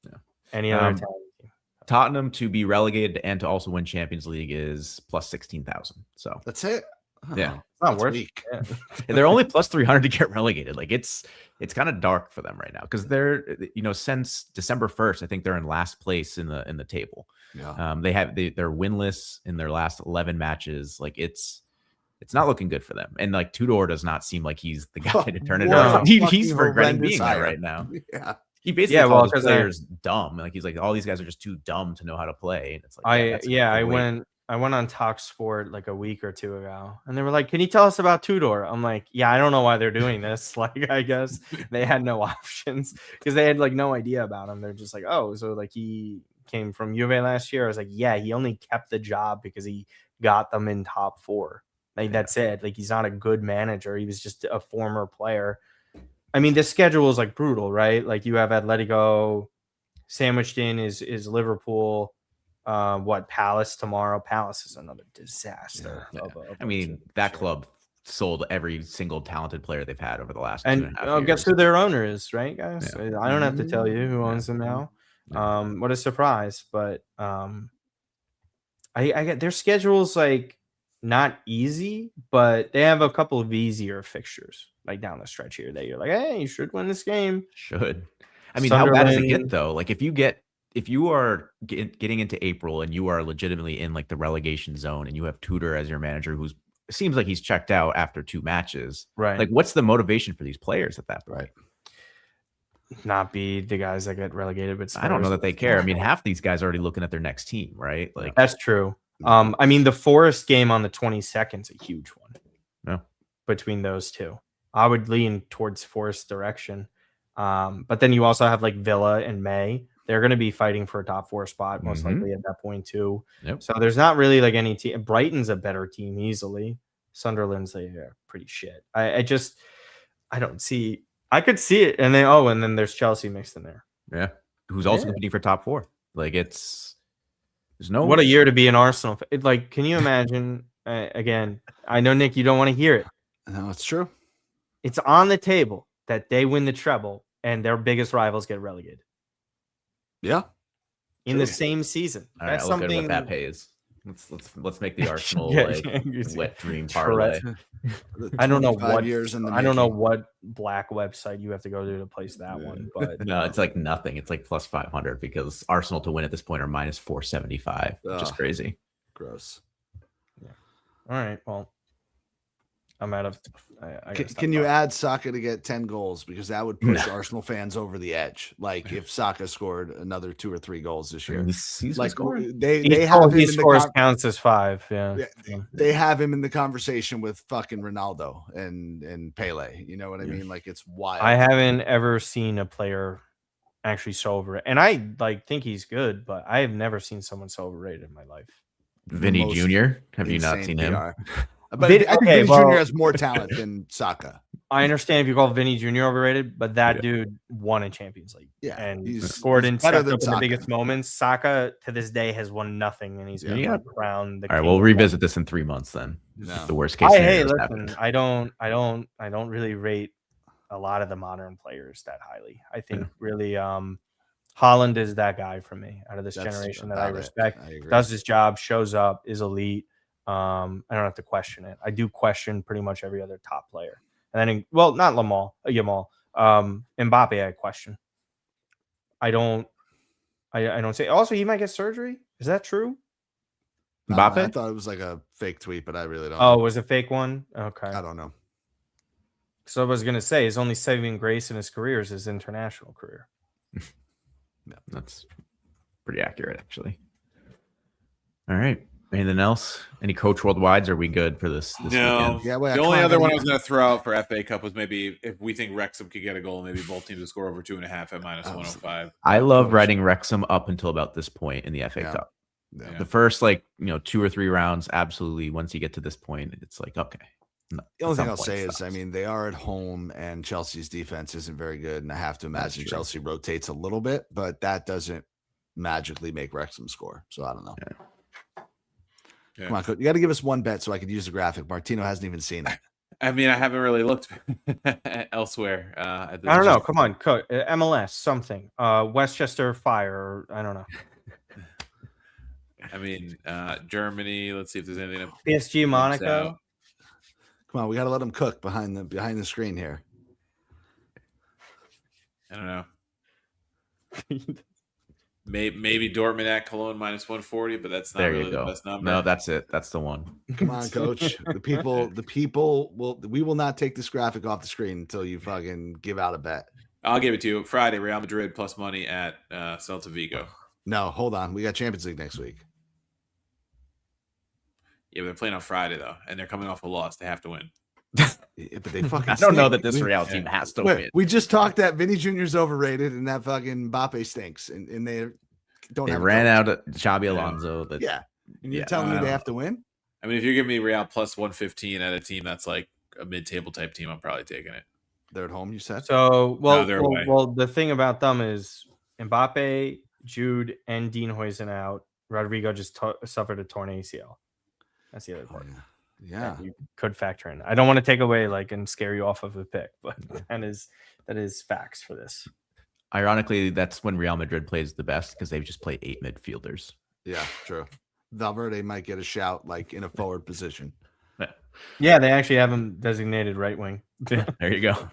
Yeah. Any other Italian team? Tottenham to be relegated and to also win Champions League is plus 16,000. So that's it. Yeah, it's not worth it. Yeah. They're only plus 300 to get relegated. Like it's kind of dark for them right now because they're since December 1st, I think they're in last place in the table. Yeah. They're winless in their last 11 matches. Like it's not looking good for them. And like Tudor does not seem like he's the guy to turn it around. He's regretting being there right now. Yeah. He basically called his players dumb. Like he's like, all these guys are just too dumb to know how to play. And it's like, I went on Talk Sport like a week or two ago, and they were like, "Can you tell us about Tudor?" I'm like, "Yeah, I don't know why they're doing this." Like, I guess they had no options because they had like no idea about him. They're just like, "Oh, so like he came from Juve last year." I was like, "Yeah, he only kept the job because he got them in top 4." Like that's it. Like he's not a good manager. He was just a former player. I mean, the schedule is like brutal, right? Like you have Atletico sandwiched in is Liverpool. Palace tomorrow. Palace is another disaster. That club sold every single talented player they've had over the last 2.5 years. Guess who their owner is, right, guys? Yeah. I don't have to tell you who owns them now. Yeah. What a surprise! But I get their schedule's like not easy, but they have a couple of easier fixtures like down the stretch here that you're like, hey, you should win this game. Should. I mean, how bad does it get though? Like if you are getting into April and you are legitimately in like the relegation zone and you have Tudor as your manager, who's seems like he's checked out after 2 matches, right? Like what's the motivation for these players at that point? Not be the guys that get relegated, but I don't know that they care. I mean, half these guys are already looking at their next team, right? Like that's true. I mean, the Forest game on the 22nd is a huge one. Yeah. Between those two, I would lean towards Forest direction. But then you also have like Villa and May. They're going to be fighting for a top 4 spot most likely at that point too. Yep. So there's not really like any team. Brighton's a better team easily. Sunderland's pretty shit. I don't see. I could see it, and then there's Chelsea mixed in there. Yeah, who's also competing for top 4. Like there's no. What a year to be an Arsenal. Like, can you imagine? Again, I know Nick, you don't want to hear it. No, it's true. It's on the table that they win the treble and their biggest rivals get relegated. Yeah, in the same season. All That's right, something what that pays. Let's make the Arsenal wet dream parlay. I don't know what years in the I don't know what black website you have to go to place that one, but no, it's like nothing. It's like plus 500 because Arsenal to win at this point are minus 475, which is crazy. Gross. Yeah. All right. Well, I'm out of. Can you add Saka to get 10 goals? Because that would push Arsenal fans over the edge. Like if Saka scored another 2 or 3 goals this year, like they have him he scores counts as 5. Yeah, they have him in the conversation with fucking Ronaldo and Pele. You know what I mean? Like it's wild. I haven't ever seen a player actually so overrated, and I think he's good, but I have never seen someone so overrated in my life. Vinny Jr. Have you not seen him? But I think Vinny Jr. has more talent than Saka. I understand if you call Vinny Jr. overrated, but that dude won in Champions League. Yeah, and he's scored in the biggest moments. Saka to this day has won nothing, and he's been crowned. All right, we'll revisit this in 3 months then. No. The worst case scenario. Hey, listen, I don't really rate a lot of the modern players that highly. I think really, Haaland is that guy for me out of this generation that I respect. Does his job, shows up, is elite. I don't have to question it. I do question pretty much every other top player. And then, not Yamal. Mbappe, I question. I don't say. Also, he might get surgery. Is that true? Mbappe? I thought it was like a fake tweet, but I really don't. Oh, it was a fake one? Okay. I don't know. So I was going to say, his only saving grace in his career is his international career. Yeah, that's pretty accurate, actually. All right. Anything else? Any coach worldwides? Are we good for this no. weekend? Yeah, the only other one I was going to throw out for FA Cup was maybe if we think Wrexham could get a goal, maybe both teams would score over 2.5 at minus 105. I love riding Wrexham up until about this point in the FA Cup. Yeah. The first 2 or 3 rounds, absolutely. Once you get to this point, it's like, okay. No, the only thing I'll say is, I mean, they are at home and Chelsea's defense isn't very good. And I have to imagine Chelsea rotates a little bit, but that doesn't magically make Wrexham score. So I don't know. Yeah. Come on, you got to give us one bet so I could use the graphic. Martino hasn't even seen it. I mean, I haven't really looked elsewhere. I don't know. Come on, MLS, something. Westchester Fire. I don't know. I mean, Germany. Let's see if there's anything. PSG Monaco. Come on, we got to let them cook behind the screen here. I don't know. Maybe Dortmund at Cologne minus 140, but that's not really the best number. No, that's it. That's the one. Come on, coach. The people we will not take this graphic off the screen until you fucking give out a bet. I'll give it to you. Friday, Real Madrid plus money at Celta Vigo. No, hold on. We got Champions League next week. Yeah, but they're playing on Friday though, and they're coming off a loss. They have to win. But they fucking. I don't know that this Real team has to win. We just talked that Vinny Jr. is overrated and that fucking Mbappe stinks, and they don't. They ran out of Xabi Alonso. And you're telling me they have to win? I mean, if you're giving me Real plus 115 at a team that's like a mid-table type team, I'm probably taking it. They're at home, you said. So well, the thing about them is Mbappe, Jude, and Dean Huijsen out. Rodrigo just suffered a torn ACL. That's the other part. Yeah, you could factor in. I don't want to take away and scare you off of a pick, but that is facts for this. Ironically, that's when Real Madrid plays the best because they just play 8 midfielders. Yeah, true. Valverde might get a shout in a forward position. Yeah, they actually have him designated right wing. There you go.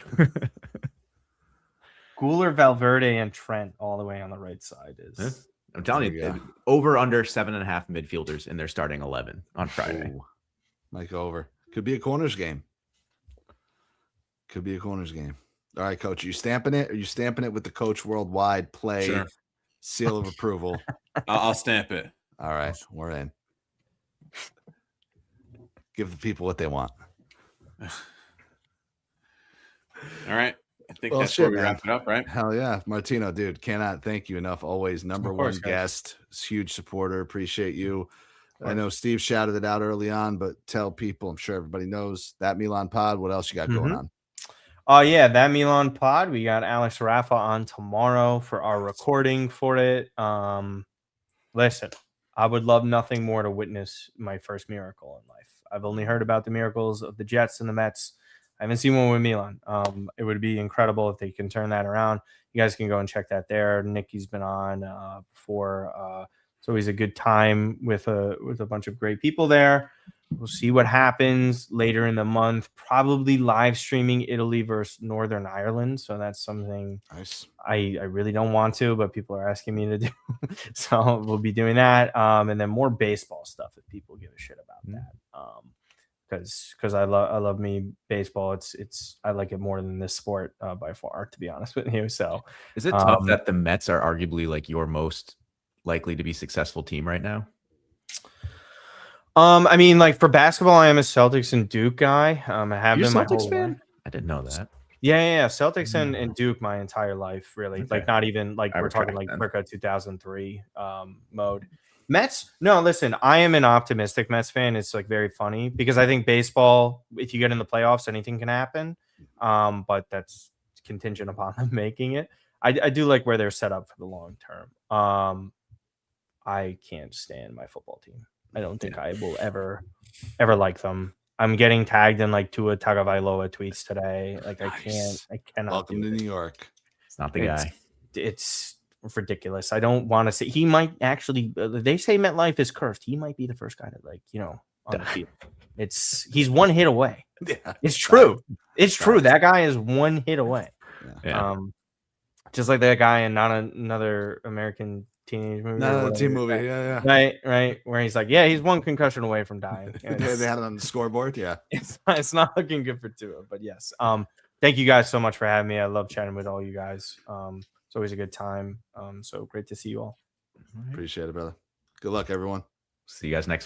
Guler, Valverde, and Trent all the way on the right side is. I'm telling you, over under 7.5 midfielders in their starting 11 on Friday. Ooh, might go over. Could be a corners game. All right, Coach, are you stamping it? Are you stamping it with the Coach Worldwide play seal of approval? I'll stamp it. All right, we're in. Give the people what they want. All right. I think that's where we wrap it up, right? Hell yeah. Martino, dude, cannot thank you enough. Always number one guest, huge supporter. Appreciate you. I know Steve shouted it out early on, but tell people, I'm sure everybody knows, that Milan pod. What else you got going on? Yeah, that Milan pod. We got Alex Rafa on tomorrow for our recording for it. Listen, I would love nothing more to witness my first miracle in life. I've only heard about the miracles of the Jets and the Mets. I haven't seen one with Milan. It would be incredible if they can turn that around. You guys can go and check that there. Nicky's been on before. It's always a good time with a bunch of great people there. We'll see what happens later in the month. Probably live streaming Italy versus Northern Ireland. So that's something nice. I really don't want to, but people are asking me to do. So we'll be doing that. And then more baseball stuff if people give a shit about that. Because I love me baseball. It's I like it more than this sport by far, to be honest with you. So is it tough that the Mets are arguably your most likely to be successful team right now? I mean, for basketball, I am a Celtics and Duke guy. I have been my whole life. I didn't know that. Yeah. Celtics and Duke my entire life, really. Okay. Not even we're talking circa 2003 mode. Mets? No, listen, I am an optimistic Mets fan. It's very funny because I think baseball, if you get in the playoffs, anything can happen. But that's contingent upon them making it. I do like where they're set up for the long term. I can't stand my football team. I don't think I will ever like them. I'm getting tagged in Tua Tagovailoa tweets today. I cannot. Welcome to New York. It's not the guy. It's ridiculous. I don't want to say he might actually. They say MetLife is cursed. He might be the first guy to on the field. He's one hit away. Yeah, it's true. It's true. That guy is one hit away. Yeah. Just like that guy in Not Another American Teenage Movie. No, teen movie. Yeah. Right. Where he's he's one concussion away from dying. They had it on the scoreboard. Yeah. It's not looking good for Tua, but yes. Thank you guys so much for having me. I love chatting with all you guys. It's always a good time. So great to see you all. Appreciate it, brother. Good luck, everyone. See you guys next week.